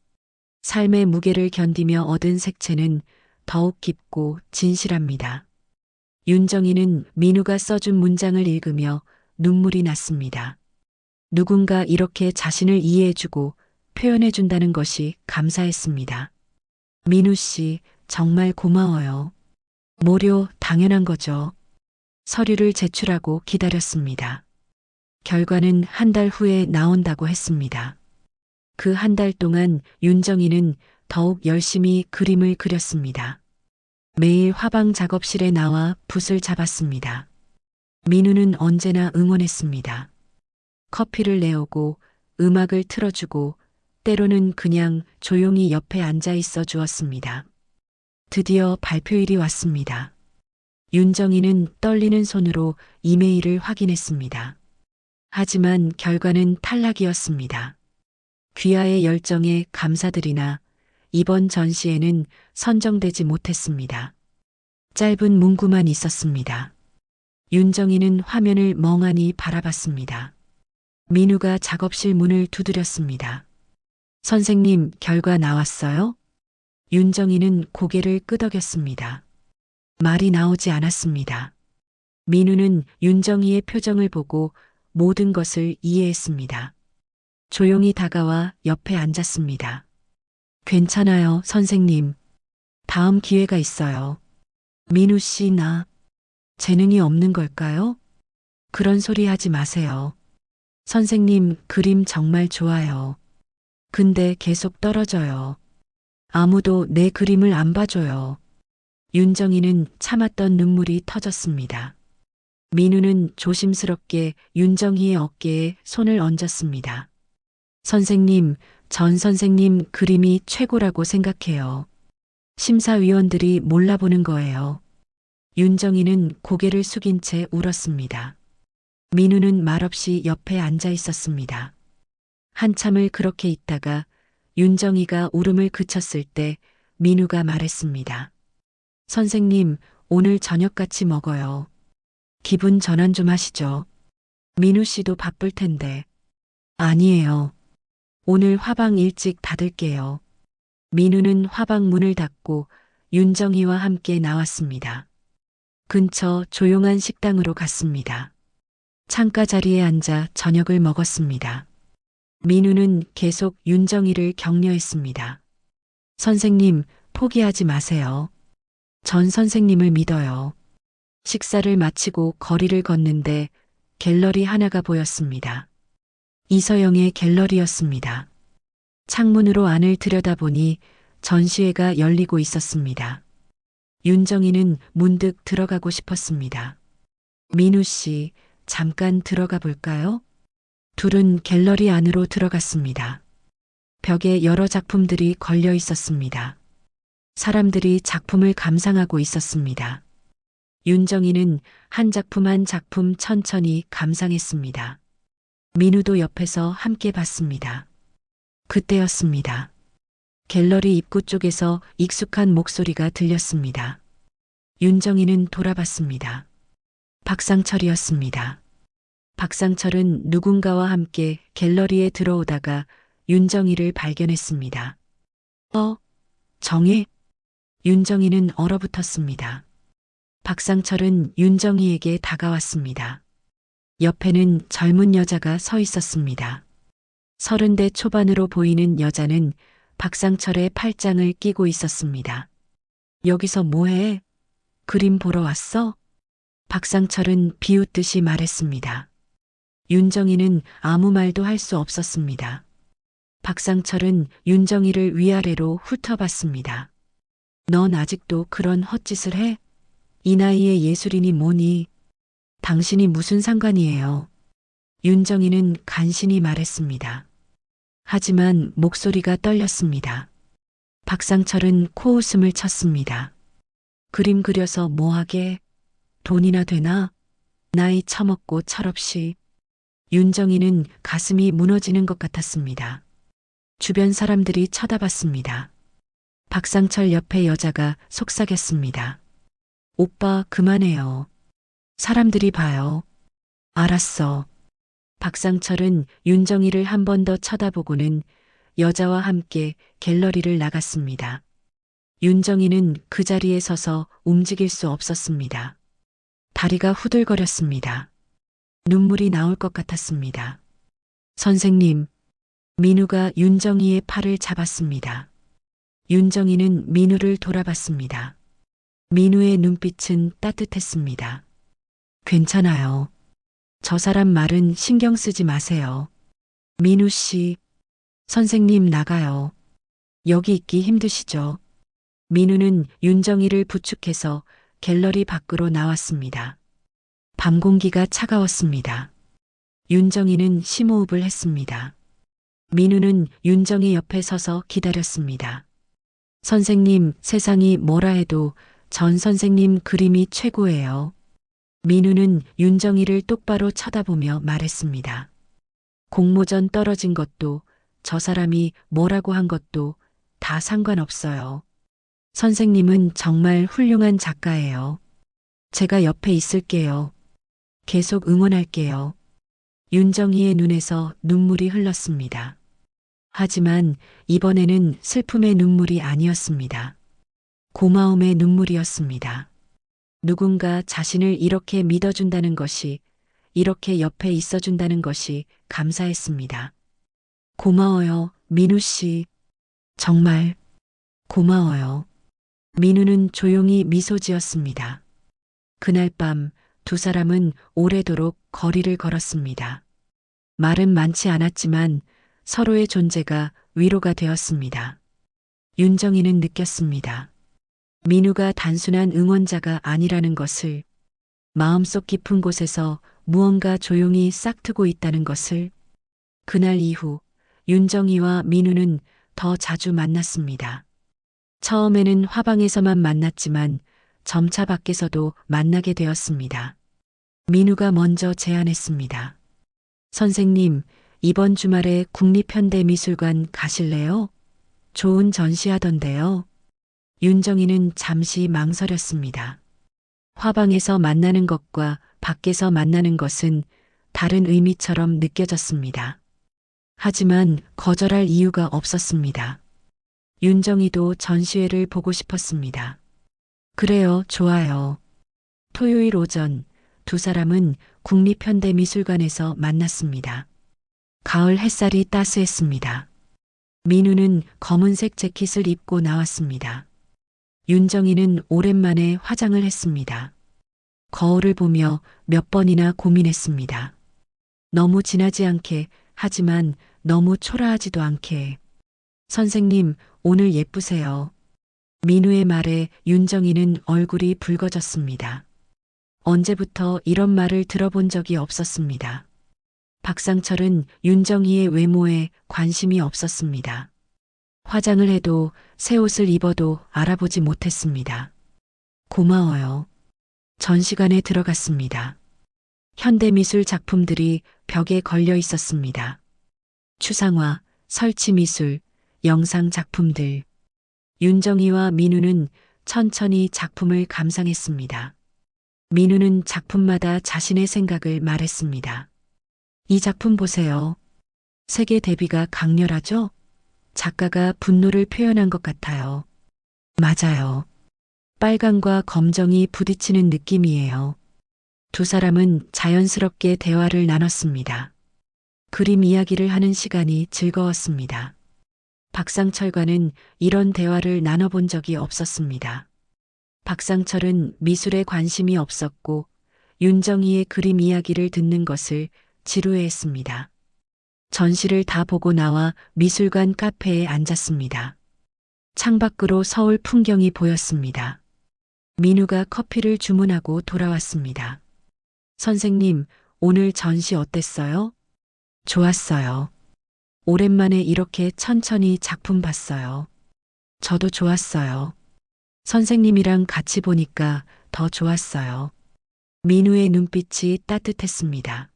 삶의 무게를 견디며 얻은 색채는 더욱 깊고 진실합니다. 윤정희는 민우가 써준 문장을 읽으며 눈물이 났습니다. 누군가 이렇게 자신을 이해해주고 표현해준다는 것이 감사했습니다. 민우 씨, 정말 고마워요. 모료 당연한 거죠. 서류를 제출하고 기다렸습니다. 결과는 한 달 후에 나온다고 했습니다. 그 한 달 동안 윤정희는 더욱 열심히 그림을 그렸습니다. 매일 화방 작업실에 나와 붓을 잡았습니다. 민우는 언제나 응원했습니다. 커피를 내오고 음악을 틀어주고 때로는 그냥 조용히 옆에 앉아 있어 주었습니다. 드디어 발표일이 왔습니다. 윤정희는 떨리는 손으로 이메일을 확인했습니다. 하지만 결과는 탈락이었습니다. 귀하의 열정에 감사드리나 이번 전시에는 선정되지 못했습니다. 짧은 문구만 있었습니다. 윤정희는 화면을 멍하니 바라봤습니다. 민우가 작업실 문을 두드렸습니다. 선생님, 결과 나왔어요? 윤정희는 고개를 끄덕였습니다. 말이 나오지 않았습니다. 민우는 윤정희의 표정을 보고 모든 것을 이해했습니다. 조용히 다가와 옆에 앉았습니다. 괜찮아요, 선생님. 다음 기회가 있어요. 민우 씨, 나 재능이 없는 걸까요? 그런 소리 하지 마세요. 선생님, 그림 정말 좋아요. 근데 계속 떨어져요. 아무도 내 그림을 안 봐줘요. 윤정희는 참았던 눈물이 터졌습니다. 민우는 조심스럽게 윤정희의 어깨에 손을 얹었습니다. 선생님, 전 선생님 그림이 최고라고 생각해요. 심사위원들이 몰라보는 거예요. 윤정희는 고개를 숙인 채 울었습니다. 민우는 말없이 옆에 앉아 있었습니다. 한참을 그렇게 있다가 윤정희가 울음을 그쳤을 때 민우가 말했습니다. 선생님, 오늘 저녁 같이 먹어요. 기분 전환 좀 하시죠. 민우 씨도 바쁠 텐데. 아니에요. 오늘 화방 일찍 닫을게요. 민우는 화방 문을 닫고 윤정희와 함께 나왔습니다. 근처 조용한 식당으로 갔습니다. 창가 자리에 앉아 저녁을 먹었습니다. 민우는 계속 윤정희를 격려했습니다. 선생님, 포기하지 마세요. 전 선생님을 믿어요. 식사를 마치고 거리를 걷는데 갤러리 하나가 보였습니다. 이서영의 갤러리였습니다. 창문으로 안을 들여다보니 전시회가 열리고 있었습니다. 윤정희는 문득 들어가고 싶었습니다. 민우 씨, 잠깐 들어가 볼까요? 둘은 갤러리 안으로 들어갔습니다. 벽에 여러 작품들이 걸려 있었습니다. 사람들이 작품을 감상하고 있었습니다. 윤정희는 한 작품 한 작품 천천히 감상했습니다. 민우도 옆에서 함께 봤습니다. 그때였습니다. 갤러리 입구 쪽에서 익숙한 목소리가 들렸습니다. 윤정희는 돌아봤습니다. 박상철이었습니다. 박상철은 누군가와 함께 갤러리에 들어오다가 윤정희를 발견했습니다. 정혜? 윤정희는 얼어붙었습니다. 박상철은 윤정희에게 다가왔습니다. 옆에는 젊은 여자가 서 있었습니다. 30대 초반으로 보이는 여자는 박상철의 팔짱을 끼고 있었습니다. 여기서 뭐해? 그림 보러 왔어? 박상철은 비웃듯이 말했습니다. 윤정희는 아무 말도 할 수 없었습니다. 박상철은 윤정희를 위아래로 훑어봤습니다. 넌 아직도 그런 헛짓을 해? 이 나이에 예술인이 뭐니? 당신이 무슨 상관이에요? 윤정이는 간신히 말했습니다. 하지만 목소리가 떨렸습니다. 박상철은 코웃음을 쳤습니다. 그림 그려서 뭐하게? 돈이나 되나? 나이 처먹고 철없이. 윤정이는 가슴이 무너지는 것 같았습니다. 주변 사람들이 쳐다봤습니다. 박상철 옆에 여자가 속삭였습니다. 오빠 그만해요. 사람들이 봐요. 알았어. 박상철은 윤정이를 한 번 더 쳐다보고는 여자와 함께 갤러리를 나갔습니다. 윤정이는 그 자리에 서서 움직일 수 없었습니다. 다리가 후들거렸습니다. 눈물이 나올 것 같았습니다. 선생님, 민우가 윤정이의 팔을 잡았습니다. 윤정이는 민우를 돌아봤습니다. 민우의 눈빛은 따뜻했습니다. 괜찮아요. 저 사람 말은 신경 쓰지 마세요. 민우 씨, 선생님 나가요. 여기 있기 힘드시죠? 민우는 윤정이를 부축해서 갤러리 밖으로 나왔습니다. 밤 공기가 차가웠습니다. 윤정이는 심호흡을 했습니다. 민우는 윤정이 옆에 서서 기다렸습니다. 선생님, 세상이 뭐라 해도 전 선생님 그림이 최고예요. 민우는 윤정이를 똑바로 쳐다보며 말했습니다. 공모전 떨어진 것도 저 사람이 뭐라고 한 것도 다 상관없어요. 선생님은 정말 훌륭한 작가예요. 제가 옆에 있을게요. 계속 응원할게요. 윤정이의 눈에서 눈물이 흘렀습니다. 하지만 이번에는 슬픔의 눈물이 아니었습니다. 고마움의 눈물이었습니다. 누군가 자신을 이렇게 믿어준다는 것이, 이렇게 옆에 있어준다는 것이 감사했습니다. 고마워요, 민우 씨. 정말 고마워요. 민우는 조용히 미소 지었습니다. 그날 밤 두 사람은 오래도록 거리를 걸었습니다. 말은 많지 않았지만 서로의 존재가 위로가 되었습니다. 윤정이는 느꼈습니다. 민우가 단순한 응원자가 아니라는 것을, 마음속 깊은 곳에서 무언가 조용히 싹트고 있다는 것을. 그날 이후 윤정이와 민우는 더 자주 만났습니다. 처음에는 화방에서만 만났지만 점차 밖에서도 만나게 되었습니다. 민우가 먼저 제안했습니다. 선생님, 이번 주말에 국립현대미술관 가실래요? 좋은 전시하던데요. 윤정이는 잠시 망설였습니다. 화방에서 만나는 것과 밖에서 만나는 것은 다른 의미처럼 느껴졌습니다. 하지만 거절할 이유가 없었습니다. 윤정이도 전시회를 보고 싶었습니다. 그래요, 좋아요. 토요일 오전 두 사람은 국립현대미술관에서 만났습니다. 가을 햇살이 따스했습니다. 민우는 검은색 재킷을 입고 나왔습니다. 윤정이는 오랜만에 화장을 했습니다. 거울을 보며 몇 번이나 고민했습니다. 너무 진하지 않게, 하지만 너무 초라하지도 않게. 선생님, 오늘 예쁘세요. 민우의 말에 윤정이는 얼굴이 붉어졌습니다. 언제부터 이런 말을 들어본 적이 없었습니다. 박상철은 윤정이의 외모에 관심이 없었습니다. 화장을 해도 새 옷을 입어도 알아보지 못했습니다. 고마워요. 전시관에 들어갔습니다. 현대미술 작품들이 벽에 걸려 있었습니다. 추상화, 설치미술, 영상 작품들. 윤정이와 민우는 천천히 작품을 감상했습니다. 민우는 작품마다 자신의 생각을 말했습니다. 이 작품 보세요. 색의 대비가 강렬하죠? 작가가 분노를 표현한 것 같아요. 맞아요. 빨강과 검정이 부딪히는 느낌이에요. 두 사람은 자연스럽게 대화를 나눴습니다. 그림 이야기를 하는 시간이 즐거웠습니다. 박상철과는 이런 대화를 나눠본 적이 없었습니다. 박상철은 미술에 관심이 없었고 윤정이의 그림 이야기를 듣는 것을 지루해했습니다. 전시를 다 보고 나와 미술관 카페에 앉았습니다. 창밖으로 서울 풍경이 보였습니다. 민우가 커피를 주문하고 돌아왔습니다. 선생님, 오늘 전시 어땠어요? 좋았어요. 오랜만에 이렇게 천천히 작품 봤어요. 저도 좋았어요. 선생님이랑 같이 보니까 더 좋았어요. 민우의 눈빛이 따뜻했습니다.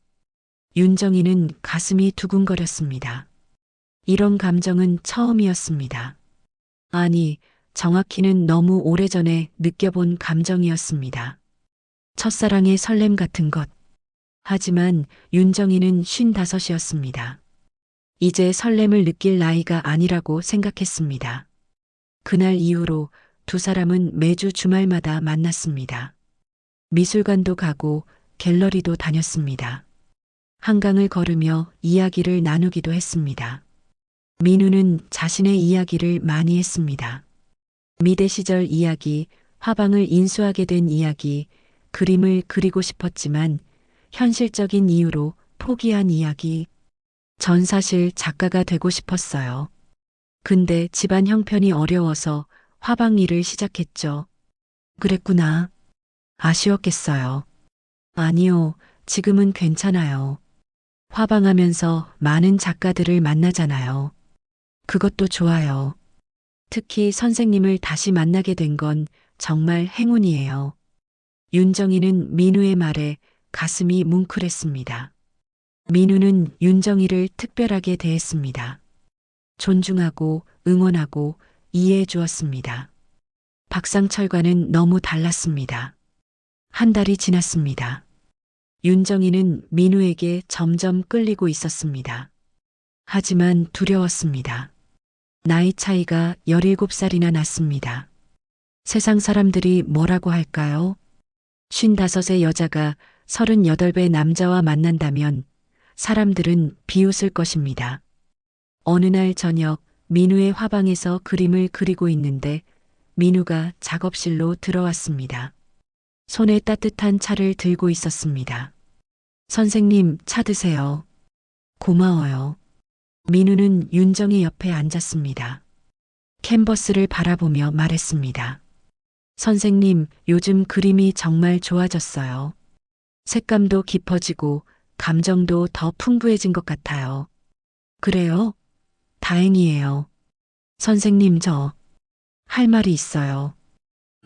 윤정이는 가슴이 두근거렸습니다. 이런 감정은 처음이었습니다. 아니, 정확히는 너무 오래전에 느껴본 감정이었습니다. 첫사랑의 설렘 같은 것. 하지만 윤정이는 55이었습니다. 이제 설렘을 느낄 나이가 아니라고 생각했습니다. 그날 이후로 두 사람은 매주 주말마다 만났습니다. 미술관도 가고 갤러리도 다녔습니다. 한강을 걸으며 이야기를 나누기도 했습니다. 민우는 자신의 이야기를 많이 했습니다. 미대 시절 이야기, 화방을 인수하게 된 이야기, 그림을 그리고 싶었지만 현실적인 이유로 포기한 이야기. 전 사실 작가가 되고 싶었어요. 근데 집안 형편이 어려워서 화방 일을 시작했죠. 그랬구나. 아쉬웠겠어요. 아니요, 지금은 괜찮아요. 화방하면서 많은 작가들을 만나잖아요. 그것도 좋아요. 특히 선생님을 다시 만나게 된 건 정말 행운이에요. 윤정이는 민우의 말에 가슴이 뭉클했습니다. 민우는 윤정이를 특별하게 대했습니다. 존중하고 응원하고 이해해 주었습니다. 박상철과는 너무 달랐습니다. 한 달이 지났습니다. 윤정이는 민우에게 점점 끌리고 있었습니다. 하지만 두려웠습니다. 나이 차이가 17살이나 났습니다. 세상 사람들이 뭐라고 할까요? 55의 여자가 38의 남자와 만난다면 사람들은 비웃을 것입니다. 어느 날 저녁 민우의 화방에서 그림을 그리고 있는데 민우가 작업실로 들어왔습니다. 손에 따뜻한 차를 들고 있었습니다. 선생님, 차 드세요. 고마워요. 민우는 윤정이 옆에 앉았습니다. 캔버스를 바라보며 말했습니다. 선생님, 요즘 그림이 정말 좋아졌어요. 색감도 깊어지고 감정도 더 풍부해진 것 같아요. 그래요? 다행이에요. 선생님, 저 할 말이 있어요.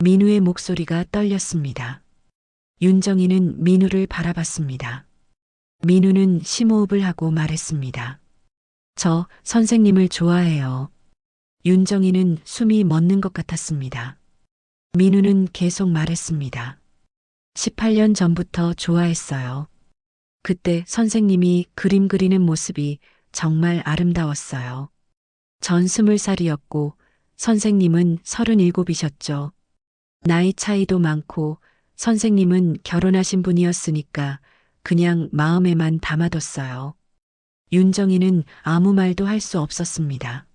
민우의 목소리가 떨렸습니다. 윤정이는 민우를 바라봤습니다. 민우는 심호흡을 하고 말했습니다. 저 선생님을 좋아해요. 윤정이는 숨이 멎는 것 같았습니다. 민우는 계속 말했습니다. 18년 전부터 좋아했어요. 그때 선생님이 그림 그리는 모습이 정말 아름다웠어요. 전 20살이었고 선생님은 37이셨죠. 나이 차이도 많고 선생님은 결혼하신 분이었으니까 그냥 마음에만 담아뒀어요. 윤정이는 아무 말도 할 수 없었습니다.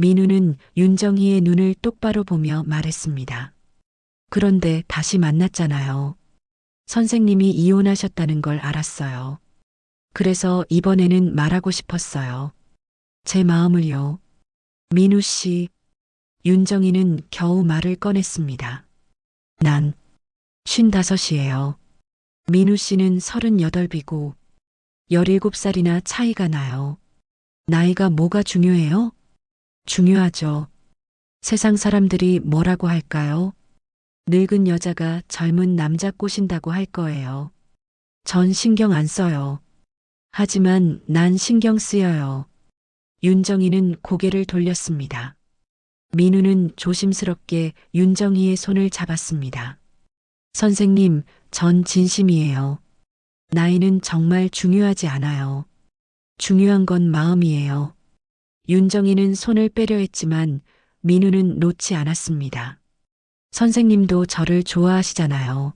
민우는 윤정이의 눈을 똑바로 보며 말했습니다. 그런데 다시 만났잖아요. 선생님이 이혼하셨다는 걸 알았어요. 그래서 이번에는 말하고 싶었어요. 제 마음을요. 민우 씨. 윤정이는 겨우 말을 꺼냈습니다. 난 55이에요. 민우 씨는 38이고 17살이나 차이가 나요. 나이가 뭐가 중요해요? 중요하죠. 세상 사람들이 뭐라고 할까요? 늙은 여자가 젊은 남자 꼬신다고 할 거예요. 전 신경 안 써요. 하지만 난 신경 쓰여요. 윤정이는 고개를 돌렸습니다. 민우는 조심스럽게 윤정이의 손을 잡았습니다. 선생님, 전 진심이에요. 나이는 정말 중요하지 않아요. 중요한 건 마음이에요. 윤정이는 손을 빼려 했지만 민우는 놓지 않았습니다. 선생님도 저를 좋아하시잖아요.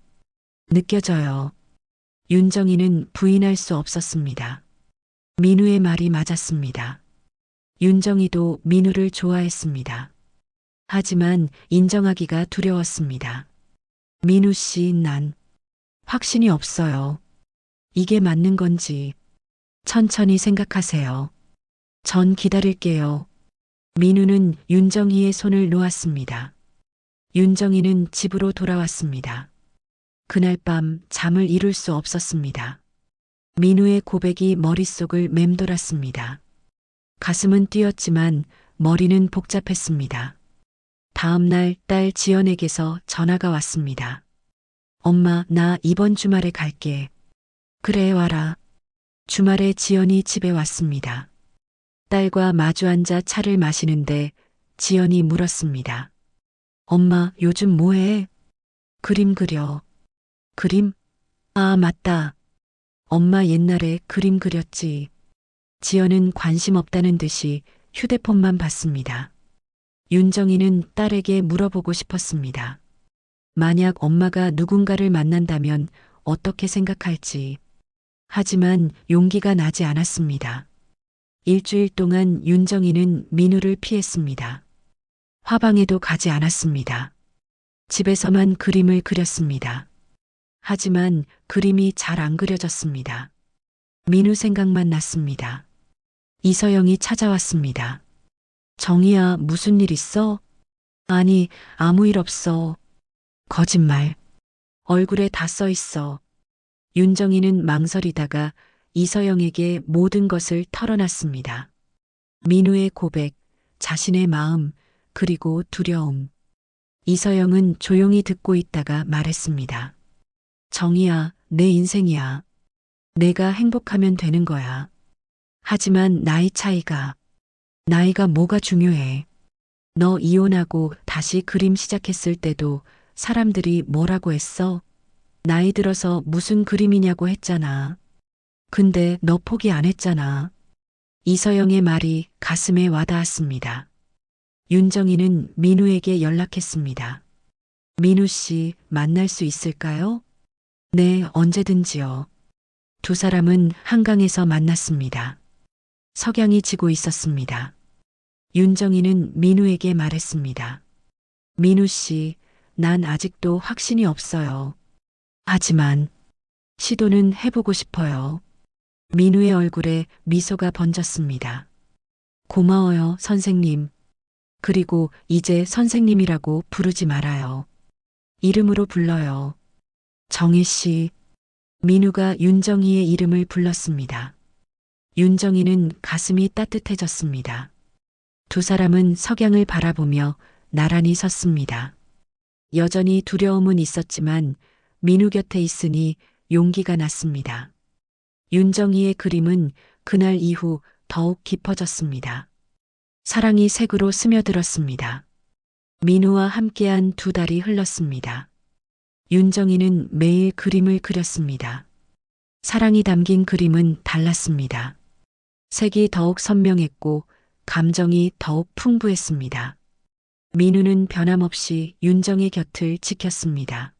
느껴져요. 윤정이는 부인할 수 없었습니다. 민우의 말이 맞았습니다. 윤정이도 민우를 좋아했습니다. 하지만 인정하기가 두려웠습니다. 민우 씨, 난 확신이 없어요. 이게 맞는 건지 천천히 생각하세요. 전 기다릴게요. 민우는 윤정이의 손을 놓았습니다. 윤정이는 집으로 돌아왔습니다. 그날 밤 잠을 이룰 수 없었습니다. 민우의 고백이 머릿속을 맴돌았습니다. 가슴은 뛰었지만 머리는 복잡했습니다. 다음 날 딸 지연에게서 전화가 왔습니다. 엄마, 나 이번 주말에 갈게. 그래, 와라. 주말에 지연이 집에 왔습니다. 딸과 마주 앉아 차를 마시는데 지연이 물었습니다. 엄마, 요즘 뭐해? 그림 그려. 그림? 아, 맞다. 엄마 옛날에 그림 그렸지. 지연은 관심 없다는 듯이 휴대폰만 봤습니다. 윤정이는 딸에게 물어보고 싶었습니다. 만약 엄마가 누군가를 만난다면 어떻게 생각할지. 하지만 용기가 나지 않았습니다. 일주일 동안 윤정이는 민우를 피했습니다. 화방에도 가지 않았습니다. 집에서만 그림을 그렸습니다. 하지만 그림이 잘 안 그려졌습니다. 민우 생각만 났습니다. 이서영이 찾아왔습니다. 정희야, 무슨 일 있어? 아니, 아무 일 없어. 거짓말. 얼굴에 다 써 있어. 윤정이는 망설이다가 이서영에게 모든 것을 털어놨습니다. 민우의 고백, 자신의 마음, 그리고 두려움. 이서영은 조용히 듣고 있다가 말했습니다. 정희야, 내 인생이야. 내가 행복하면 되는 거야. 하지만 나이가 뭐가 중요해. 너 이혼하고 다시 그림 시작했을 때도 사람들이 뭐라고 했어? 나이 들어서 무슨 그림이냐고 했잖아. 근데 너 포기 안 했잖아. 이서영의 말이 가슴에 와닿았습니다. 윤정이는 민우에게 연락했습니다. 민우 씨, 만날 수 있을까요? 네, 언제든지요. 두 사람은 한강에서 만났습니다. 석양이 지고 있었습니다. 윤정이는 민우에게 말했습니다. 민우 씨, 난 아직도 확신이 없어요. 하지만 시도는 해보고 싶어요. 민우의 얼굴에 미소가 번졌습니다. 고마워요, 선생님. 그리고 이제 선생님이라고 부르지 말아요. 이름으로 불러요. 정희 씨. 민우가 윤정이의 이름을 불렀습니다. 윤정이는 가슴이 따뜻해졌습니다. 두 사람은 석양을 바라보며 나란히 섰습니다. 여전히 두려움은 있었지만 민우 곁에 있으니 용기가 났습니다. 윤정이의 그림은 그날 이후 더욱 깊어졌습니다. 사랑이 색으로 스며들었습니다. 민우와 함께한 두 달이 흘렀습니다. 윤정이는 매일 그림을 그렸습니다. 사랑이 담긴 그림은 달랐습니다. 색이 더욱 선명했고 감정이 더욱 풍부했습니다. 민우는 변함없이 윤정의 곁을 지켰습니다.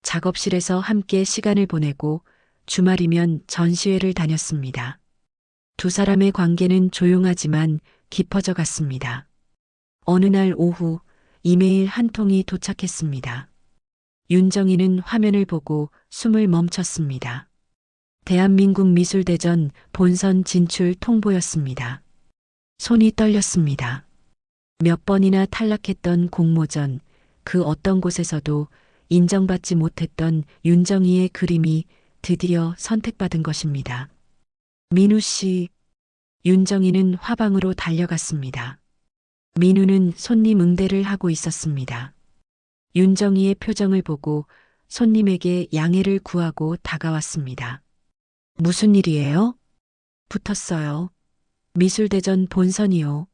작업실에서 함께 시간을 보내고 주말이면 전시회를 다녔습니다. 두 사람의 관계는 조용하지만 깊어져 갔습니다. 어느 날 오후 이메일 한 통이 도착했습니다. 윤정이는 화면을 보고 숨을 멈췄습니다. 대한민국 미술대전 본선 진출 통보였습니다. 손이 떨렸습니다. 몇 번이나 탈락했던 공모전, 그 어떤 곳에서도 인정받지 못했던 윤정이의 그림이 드디어 선택받은 것입니다. 민우 씨, 윤정이는 화방으로 달려갔습니다. 민우는 손님 응대를 하고 있었습니다. 윤정이의 표정을 보고 손님에게 양해를 구하고 다가왔습니다. 무슨 일이에요? 붙었어요. 미술대전 본선이요.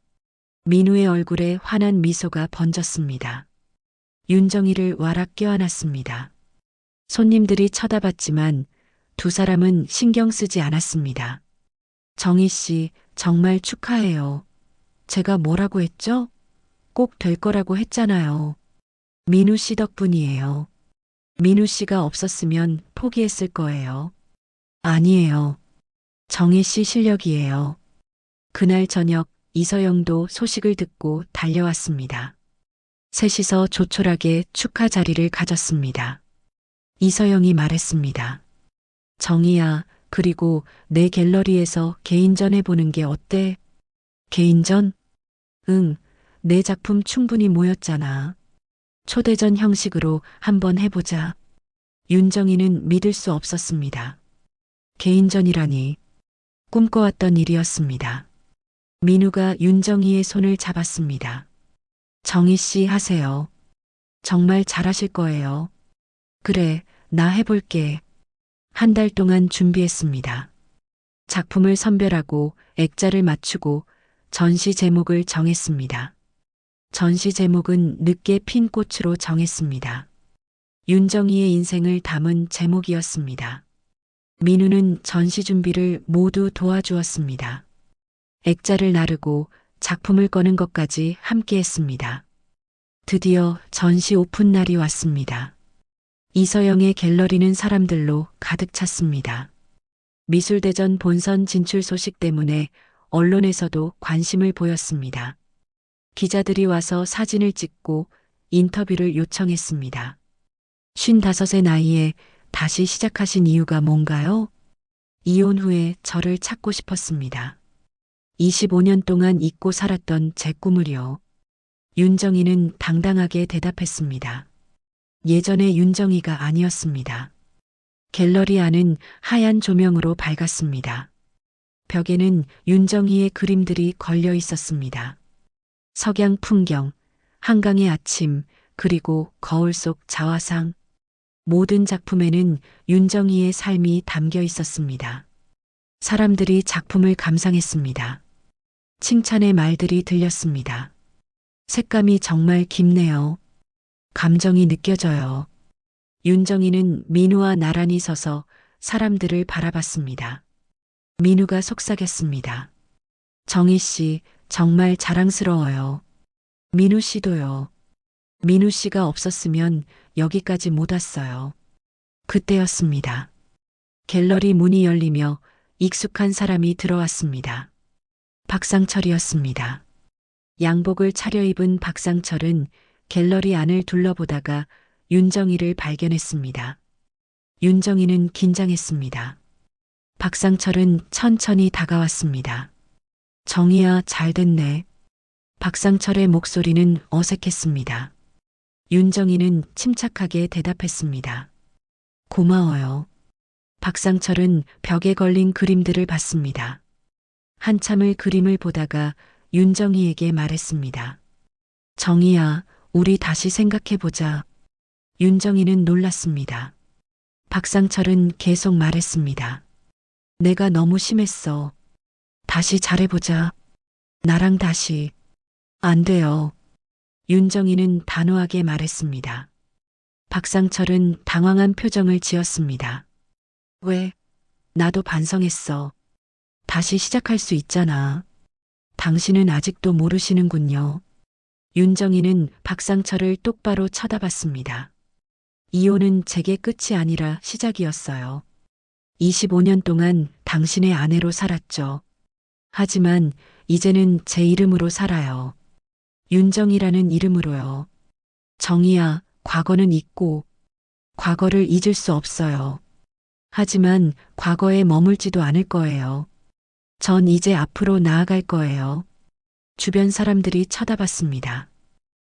민우의 얼굴에 환한 미소가 번졌습니다. 윤정이를 와락 껴안았습니다. 손님들이 쳐다봤지만 두 사람은 신경 쓰지 않았습니다. 정희 씨, 정말 축하해요. 제가 뭐라고 했죠? 꼭 될 거라고 했잖아요. 민우 씨 덕분이에요. 민우 씨가 없었으면 포기했을 거예요. 아니에요. 정희 씨 실력이에요. 그날 저녁 이서영도 소식을 듣고 달려왔습니다. 셋이서 조촐하게 축하 자리를 가졌습니다. 이서영이 말했습니다. 정희야, 그리고 내 갤러리에서 개인전 해보는 게 어때? 개인전? 응, 내 작품 충분히 모였잖아. 초대전 형식으로 한번 해보자. 윤정이는 믿을 수 없었습니다. 개인전이라니. 꿈꿔왔던 일이었습니다. 민우가 윤정희의 손을 잡았습니다. 정희 씨 하세요. 정말 잘하실 거예요. 그래, 나 해볼게. 한 달 동안 준비했습니다. 작품을 선별하고 액자를 맞추고 전시 제목을 정했습니다. 전시 제목은 늦게 핀 꽃으로 정했습니다. 윤정희의 인생을 담은 제목이었습니다. 민우는 전시 준비를 모두 도와주었습니다. 액자를 나르고 작품을 꺼는 것까지 함께 했습니다. 드디어 전시 오픈 날이 왔습니다. 이서영의 갤러리는 사람들로 가득 찼습니다. 미술대전 본선 진출 소식 때문에 언론에서도 관심을 보였습니다. 기자들이 와서 사진을 찍고 인터뷰를 요청했습니다. 55의 나이에 다시 시작하신 이유가 뭔가요? 이혼 후에 저를 찾고 싶었습니다. 25년 동안 잊고 살았던 제 꿈을요. 윤정희는 당당하게 대답했습니다. 예전의 윤정희가 아니었습니다. 갤러리 안은 하얀 조명으로 밝았습니다. 벽에는 윤정희의 그림들이 걸려 있었습니다. 석양 풍경, 한강의 아침, 그리고 거울 속 자화상. 모든 작품에는 윤정희의 삶이 담겨 있었습니다. 사람들이 작품을 감상했습니다. 칭찬의 말들이 들렸습니다. 색감이 정말 깊네요. 감정이 느껴져요. 윤정희는 민우와 나란히 서서 사람들을 바라봤습니다. 민우가 속삭였습니다. 정희 씨, 정말 자랑스러워요. 민우 씨도요. 민우 씨가 없었으면 여기까지 못 왔어요. 그때였습니다. 갤러리 문이 열리며 익숙한 사람이 들어왔습니다. 박상철이었습니다. 양복을 차려입은 박상철은 갤러리 안을 둘러보다가 윤정희를 발견했습니다. 윤정희는 긴장했습니다. 박상철은 천천히 다가왔습니다. 정희야, 잘 됐네. 박상철의 목소리는 어색했습니다. 윤정희는 침착하게 대답했습니다. 고마워요. 박상철은 벽에 걸린 그림들을 봤습니다. 한참을 그림을 보다가 윤정희에게 말했습니다. 정희야, 우리 다시 생각해보자. 윤정희는 놀랐습니다. 박상철은 계속 말했습니다. 내가 너무 심했어. 다시 잘해보자. 나랑 다시. 안 돼요. 윤정희는 단호하게 말했습니다. 박상철은 당황한 표정을 지었습니다. 왜? 나도 반성했어. 다시 시작할 수 있잖아. 당신은 아직도 모르시는군요. 윤정희는 박상철을 똑바로 쳐다봤습니다. 이혼은 제게 끝이 아니라 시작이었어요. 25년 동안 당신의 아내로 살았죠. 하지만 이제는 제 이름으로 살아요. 윤정희라는 이름으로요. 정희야, 과거는 잊고 과거를 잊을 수 없어요. 하지만 과거에 머물지도 않을 거예요. 전 이제 앞으로 나아갈 거예요. 주변 사람들이 쳐다봤습니다.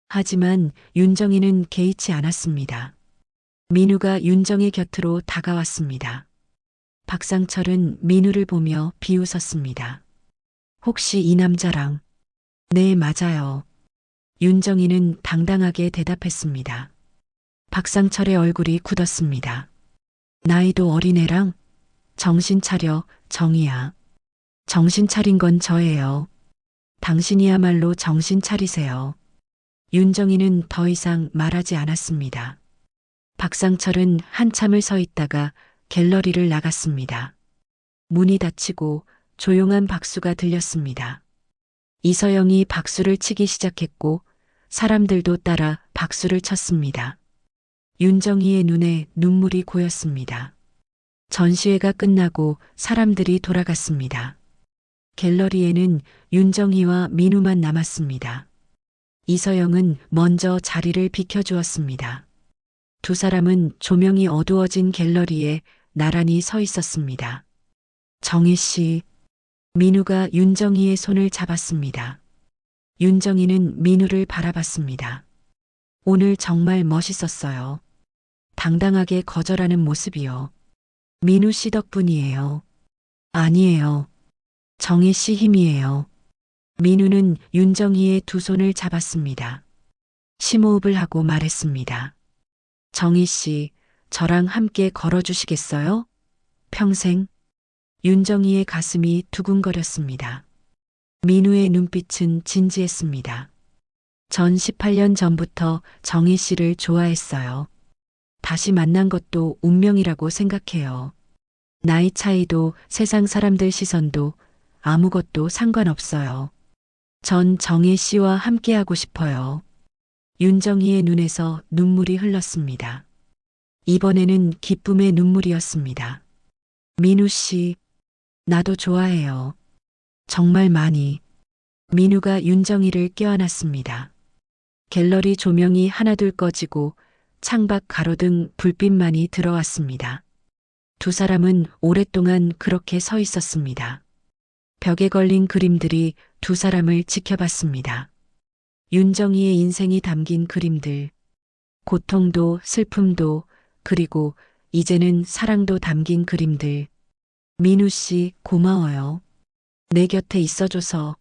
하지만 윤정희는 개의치 않았습니다. 민우가 윤정희 곁으로 다가왔습니다. 박상철은 민우를 보며 비웃었습니다. 혹시 이 남자랑? 네, 맞아요. 윤정희는 당당하게 대답했습니다. 박상철의 얼굴이 굳었습니다. 나이도 어린애랑? 정신 차려, 정희야. 정신 차린 건 저예요. 당신이야말로 정신 차리세요. 윤정희는 더 이상 말하지 않았습니다. 박상철은 한참을 서 있다가 갤러리를 나갔습니다. 문이 닫히고 조용한 박수가 들렸습니다. 이서영이 박수를 치기 시작했고 사람들도 따라 박수를 쳤습니다. 윤정희의 눈에 눈물이 고였습니다. 전시회가 끝나고 사람들이 돌아갔습니다. 갤러리에는 윤정희와 민우만 남았습니다. 이서영은 먼저 자리를 비켜주었습니다. 두 사람은 조명이 어두워진 갤러리에 나란히 서 있었습니다. 정희 씨, 민우가 윤정희의 손을 잡았습니다. 윤정희는 민우를 바라봤습니다. 오늘 정말 멋있었어요. 당당하게 거절하는 모습이요. 민우 씨 덕분이에요. 아니에요. 정희 씨 힘이에요. 민우는 윤정희의 두 손을 잡았습니다. 심호흡을 하고 말했습니다. 정희 씨, 저랑 함께 걸어주시겠어요? 평생? 윤정희의 가슴이 두근거렸습니다. 민우의 눈빛은 진지했습니다. 전 18년 전부터 정희 씨를 좋아했어요. 다시 만난 것도 운명이라고 생각해요. 나이 차이도 세상 사람들 시선도 아무것도 상관없어요. 전 정희 씨와 함께하고 싶어요. 윤정희의 눈에서 눈물이 흘렀습니다. 이번에는 기쁨의 눈물이었습니다. 민우 씨, 나도 좋아해요. 정말 많이. 민우가 윤정희를 껴안았습니다. 갤러리 조명이 하나둘 꺼지고 창밖 가로등 불빛만이 들어왔습니다. 두 사람은 오랫동안 그렇게 서 있었습니다. 벽에 걸린 그림들이 두 사람을 지켜봤습니다. 윤정희의 인생이 담긴 그림들, 고통도 슬픔도 그리고 이제는 사랑도 담긴 그림들. 민우 씨 고마워요. 내 곁에 있어줘서.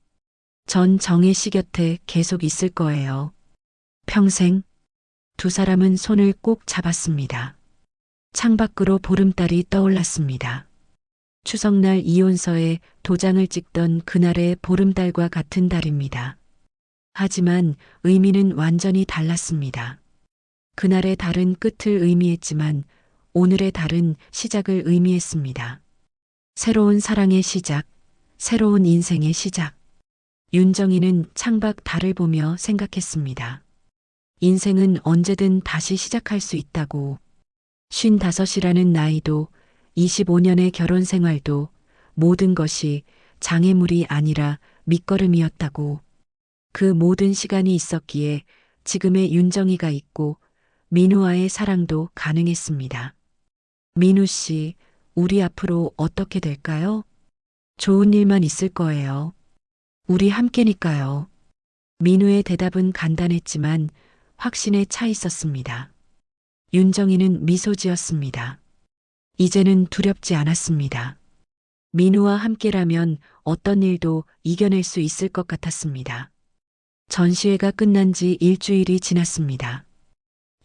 전 정혜 씨 곁에 계속 있을 거예요. 평생. 두 사람은 손을 꼭 잡았습니다. 창밖으로 보름달이 떠올랐습니다. 추석날 이혼서에 도장을 찍던 그날의 보름달과 같은 달입니다. 하지만 의미는 완전히 달랐습니다. 그날의 달은 끝을 의미했지만 오늘의 달은 시작을 의미했습니다. 새로운 사랑의 시작, 새로운 인생의 시작. 윤정희는 창밖 달을 보며 생각했습니다. 인생은 언제든 다시 시작할 수 있다고. 55이라는 나이도 25년의 결혼 생활도 모든 것이 장애물이 아니라 밑거름이었다고. 그 모든 시간이 있었기에 지금의 윤정희가 있고 민우와의 사랑도 가능했습니다. 민우 씨, 우리 앞으로 어떻게 될까요? 좋은 일만 있을 거예요. 우리 함께니까요. 민우의 대답은 간단했지만 확신에 차 있었습니다. 윤정희는 미소 지었습니다. 이제는 두렵지 않았습니다. 민우와 함께라면 어떤 일도 이겨낼 수 있을 것 같았습니다. 전시회가 끝난 지 일주일이 지났습니다.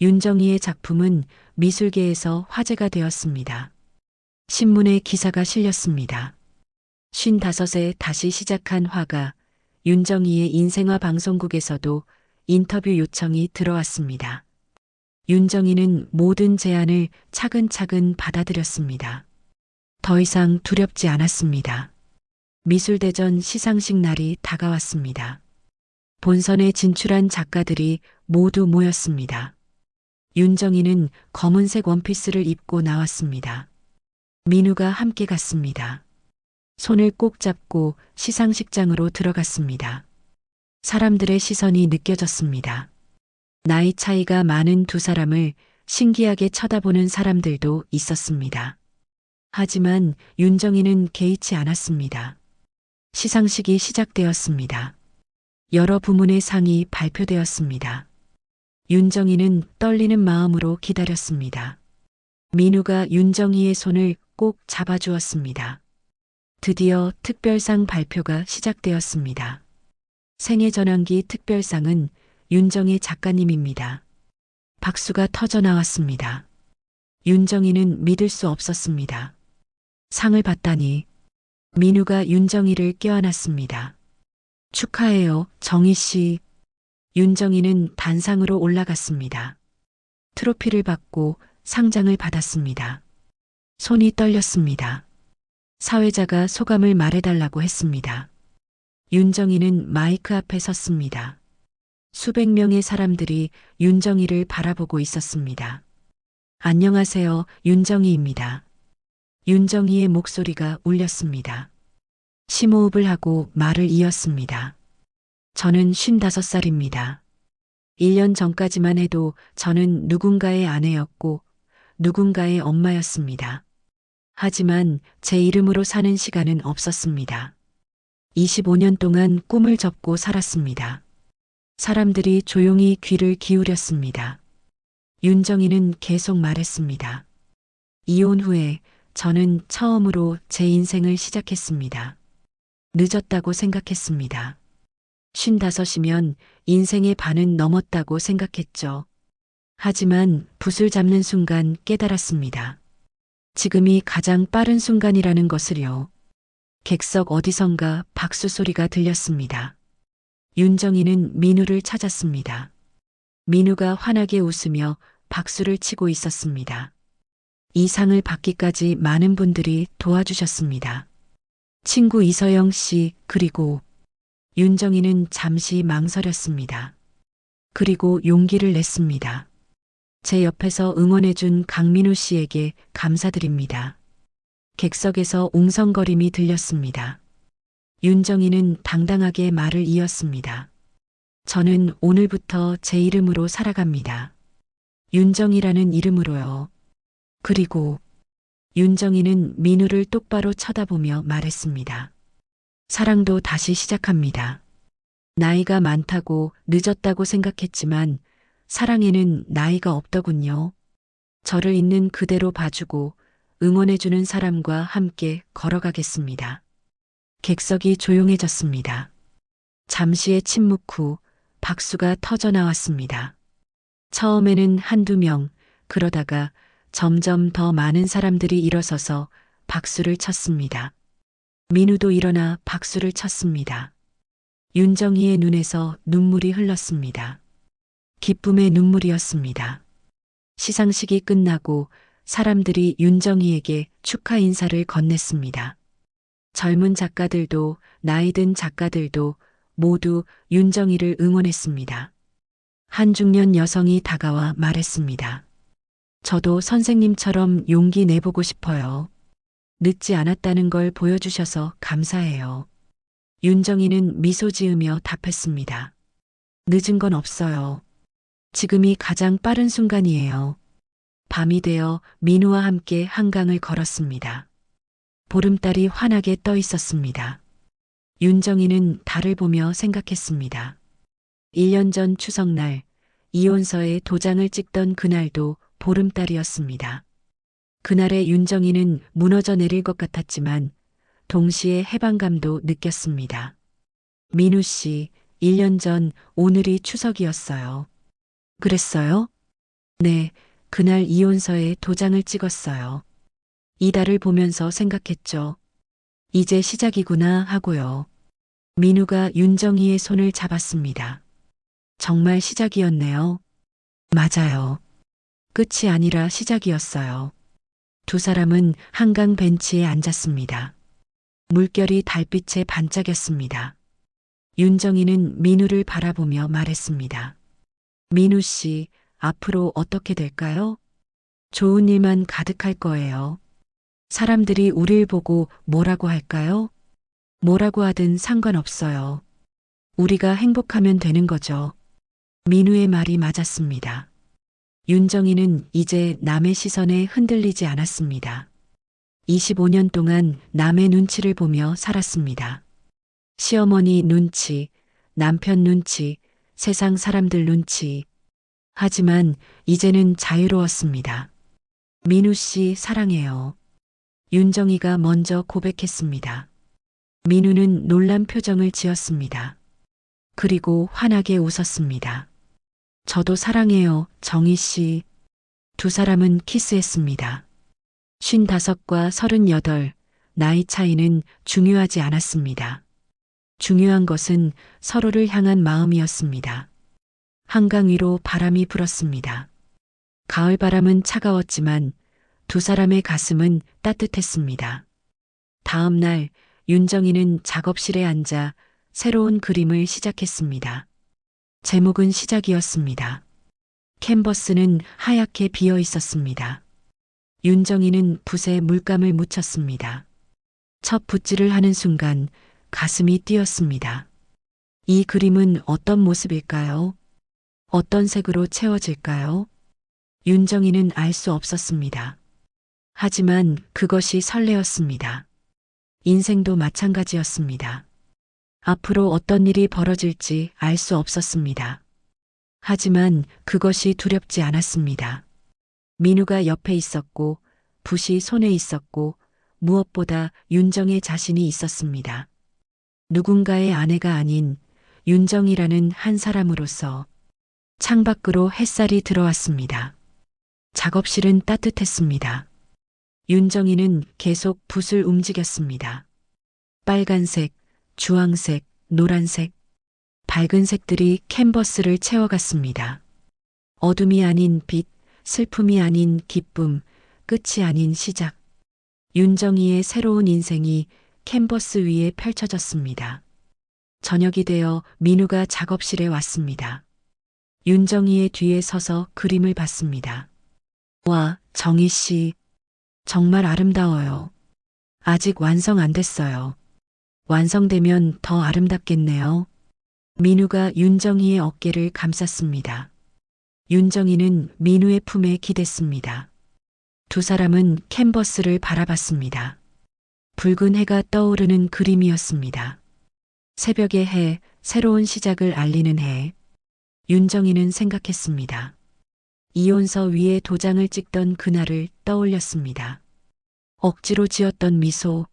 윤정희의 작품은 미술계에서 화제가 되었습니다. 신문에 기사가 실렸습니다. 55세 다시 시작한 화가 윤정희의 인생화 방송국에서도 인터뷰 요청이 들어왔습니다. 윤정희는 모든 제안을 차근차근 받아들였습니다. 더 이상 두렵지 않았습니다. 미술대전 시상식 날이 다가왔습니다. 본선에 진출한 작가들이 모두 모였습니다. 윤정희는 검은색 원피스를 입고 나왔습니다. 민우가 함께 갔습니다. 손을 꼭 잡고 시상식장으로 들어갔습니다. 사람들의 시선이 느껴졌습니다. 나이 차이가 많은 두 사람을 신기하게 쳐다보는 사람들도 있었습니다. 하지만 윤정희는 개의치 않았습니다. 시상식이 시작되었습니다. 여러 부문의 상이 발표되었습니다. 윤정희는 떨리는 마음으로 기다렸습니다. 민우가 윤정희의 손을 꼭 잡아주었습니다. 드디어 특별상 발표가 시작되었습니다. 생애전환기 특별상은 윤정희 작가님입니다. 박수가 터져 나왔습니다. 윤정희는 믿을 수 없었습니다. 상을 받다니. 민우가 윤정희를 껴안았습니다. 축하해요, 정희 씨. 윤정희는 단상으로 올라갔습니다. 트로피를 받고 상장을 받았습니다. 손이 떨렸습니다. 사회자가 소감을 말해달라고 했습니다. 윤정희는 마이크 앞에 섰습니다. 수백 명의 사람들이 윤정희를 바라보고 있었습니다. 안녕하세요, 윤정희입니다. 윤정희의 목소리가 울렸습니다. 심호흡을 하고 말을 이었습니다. 저는 55살입니다. 1년 전까지만 해도 저는 누군가의 아내였고 누군가의 엄마였습니다. 하지만 제 이름으로 사는 시간은 없었습니다. 25년 동안 꿈을 접고 살았습니다. 사람들이 조용히 귀를 기울였습니다. 윤정희는 계속 말했습니다. 이혼 후에 저는 처음으로 제 인생을 시작했습니다. 늦었다고 생각했습니다. 55이면 인생의 반은 넘었다고 생각했죠. 하지만 붓을 잡는 순간 깨달았습니다. 지금이 가장 빠른 순간이라는 것을요. 객석 어디선가 박수 소리가 들렸습니다. 윤정이는 민우를 찾았습니다. 민우가 환하게 웃으며 박수를 치고 있었습니다. 이 상을 받기까지 많은 분들이 도와주셨습니다. 친구 이서영 씨, 그리고 윤정이는 잠시 망설였습니다. 그리고 용기를 냈습니다. 제 옆에서 응원해준 강민우 씨에게 감사드립니다. 객석에서 웅성거림이 들렸습니다. 윤정이는 당당하게 말을 이었습니다. 저는 오늘부터 제 이름으로 살아갑니다. 윤정이라는 이름으로요. 그리고 윤정이는 민우를 똑바로 쳐다보며 말했습니다. 사랑도 다시 시작합니다. 나이가 많다고 늦었다고 생각했지만 사랑에는 나이가 없더군요. 저를 있는 그대로 봐주고 응원해주는 사람과 함께 걸어가겠습니다. 객석이 조용해졌습니다. 잠시의 침묵 후 박수가 터져 나왔습니다. 처음에는 한두 명, 그러다가 점점 더 많은 사람들이 일어서서 박수를 쳤습니다. 민우도 일어나 박수를 쳤습니다. 윤정이의 눈에서 눈물이 흘렀습니다. 기쁨의 눈물이었습니다. 시상식이 끝나고 사람들이 윤정이에게 축하 인사를 건넸습니다. 젊은 작가들도 나이 든 작가들도 모두 윤정이를 응원했습니다. 한 중년 여성이 다가와 말했습니다. 저도 선생님처럼 용기 내보고 싶어요. 늦지 않았다는 걸 보여주셔서 감사해요. 윤정이는 미소 지으며 답했습니다. 늦은 건 없어요. 지금이 가장 빠른 순간이에요. 밤이 되어 민우와 함께 한강을 걸었습니다. 보름달이 환하게 떠 있었습니다. 윤정이는 달을 보며 생각했습니다. 1년 전 추석날 이혼서에 도장을 찍던 그날도 보름달이었습니다. 그날의 윤정이는 무너져 내릴 것 같았지만 동시에 해방감도 느꼈습니다. 민우 씨, 1년 전 오늘이 추석이었어요. 그랬어요? 네, 그날 이혼서에 도장을 찍었어요. 이 달을 보면서 생각했죠. 이제 시작이구나 하고요. 민우가 윤정이의 손을 잡았습니다. 정말 시작이었네요. 맞아요. 끝이 아니라 시작이었어요. 두 사람은 한강 벤치에 앉았습니다. 물결이 달빛에 반짝였습니다. 윤정이는 민우를 바라보며 말했습니다. 민우 씨, 앞으로 어떻게 될까요? 좋은 일만 가득할 거예요. 사람들이 우릴 보고 뭐라고 할까요? 뭐라고 하든 상관없어요. 우리가 행복하면 되는 거죠. 민우의 말이 맞았습니다. 윤정이는 이제 남의 시선에 흔들리지 않았습니다. 25년 동안 남의 눈치를 보며 살았습니다. 시어머니 눈치, 남편 눈치, 세상 사람들 눈치. 하지만 이제는 자유로웠습니다. 민우 씨 사랑해요. 윤정이가 먼저 고백했습니다. 민우는 놀란 표정을 지었습니다. 그리고 환하게 웃었습니다. 저도 사랑해요, 정희 씨. 두 사람은 키스했습니다. 55과 38, 나이 차이는 중요하지 않았습니다. 중요한 것은 서로를 향한 마음이었습니다. 한강 위로 바람이 불었습니다. 가을 바람은 차가웠지만 두 사람의 가슴은 따뜻했습니다. 다음 날 윤정이는 작업실에 앉아 새로운 그림을 시작했습니다. 제목은 시작이었습니다. 캔버스는 하얗게 비어 있었습니다. 윤정이는 붓에 물감을 묻혔습니다. 첫 붓질을 하는 순간 가슴이 뛰었습니다. 이 그림은 어떤 모습일까요? 어떤 색으로 채워질까요? 윤정이는 알 수 없었습니다. 하지만 그것이 설레었습니다. 인생도 마찬가지였습니다. 앞으로 어떤 일이 벌어질지 알 수 없었습니다. 하지만 그것이 두렵지 않았습니다. 민우가 옆에 있었고 붓이 손에 있었고 무엇보다 윤정의 자신이 있었습니다. 누군가의 아내가 아닌 윤정이라는 한 사람으로서 창밖으로 햇살이 들어왔습니다. 작업실은 따뜻했습니다. 윤정이는 계속 붓을 움직였습니다. 빨간색, 주황색, 노란색, 밝은 색들이 캔버스를 채워갔습니다. 어둠이 아닌 빛, 슬픔이 아닌 기쁨, 끝이 아닌 시작. 윤정이의 새로운 인생이 캔버스 위에 펼쳐졌습니다. 저녁이 되어 민우가 작업실에 왔습니다. 윤정이의 뒤에 서서 그림을 봤습니다. 와, 정희 씨. 정말 아름다워요. 아직 완성 안 됐어요. 완성되면 더 아름답겠네요. 민우가 윤정이의 어깨를 감쌌습니다. 윤정이는 민우의 품에 기댔습니다. 두 사람은 캔버스를 바라봤습니다. 붉은 해가 떠오르는 그림이었습니다. 새벽의 해, 새로운 시작을 알리는 해. 윤정이는 생각했습니다. 이혼서 위에 도장을 찍던 그날을 떠올렸습니다. 억지로 지었던 미소.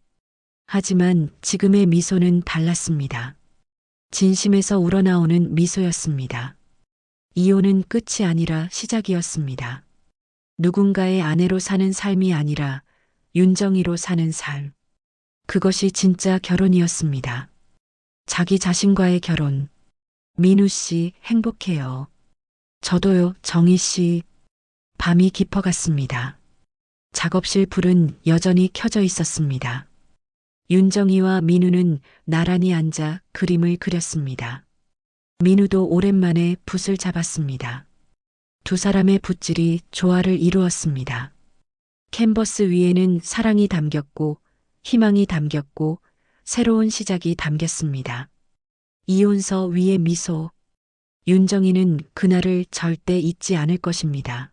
하지만 지금의 미소는 달랐습니다. 진심에서 우러나오는 미소였습니다. 이혼은 끝이 아니라 시작이었습니다. 누군가의 아내로 사는 삶이 아니라 윤정이로 사는 삶. 그것이 진짜 결혼이었습니다. 자기 자신과의 결혼. 민우 씨 행복해요. 저도요, 정희 씨. 밤이 깊어갔습니다. 작업실 불은 여전히 켜져 있었습니다. 윤정이와 민우는 나란히 앉아 그림을 그렸습니다. 민우도 오랜만에 붓을 잡았습니다. 두 사람의 붓질이 조화를 이루었습니다. 캔버스 위에는 사랑이 담겼고 희망이 담겼고 새로운 시작이 담겼습니다. 이혼서 위의 미소. 윤정이는 그날을 절대 잊지 않을 것입니다.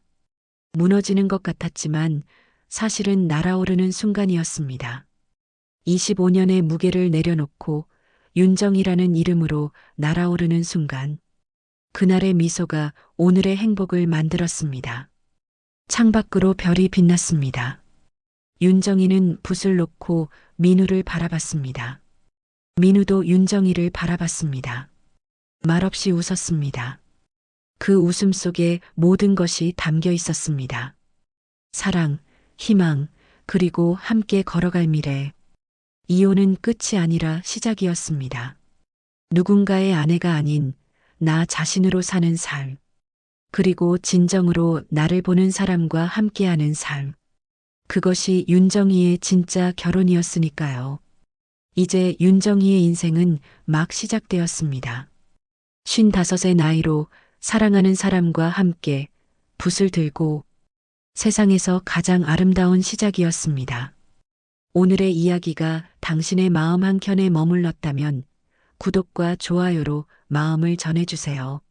무너지는 것 같았지만 사실은 날아오르는 순간이었습니다. 25년의 무게를 내려놓고 윤정이라는 이름으로 날아오르는 순간. 그날의 미소가 오늘의 행복을 만들었습니다. 창밖으로 별이 빛났습니다. 윤정이는 붓을 놓고 민우를 바라봤습니다. 민우도 윤정이를 바라봤습니다. 말없이 웃었습니다. 그 웃음 속에 모든 것이 담겨 있었습니다. 사랑, 희망, 그리고 함께 걸어갈 미래. 이혼은 끝이 아니라 시작이었습니다. 누군가의 아내가 아닌 나 자신으로 사는 삶. 그리고 진정으로 나를 보는 사람과 함께하는 삶. 그것이 윤정이의 진짜 결혼이었으니까요. 이제 윤정이의 인생은 막 시작되었습니다. 55의 나이로 사랑하는 사람과 함께 붓을 들고 세상에서 가장 아름다운 시작이었습니다. 오늘의 이야기가 당신의 마음 한켠에 머물렀다면 구독과 좋아요로 마음을 전해주세요.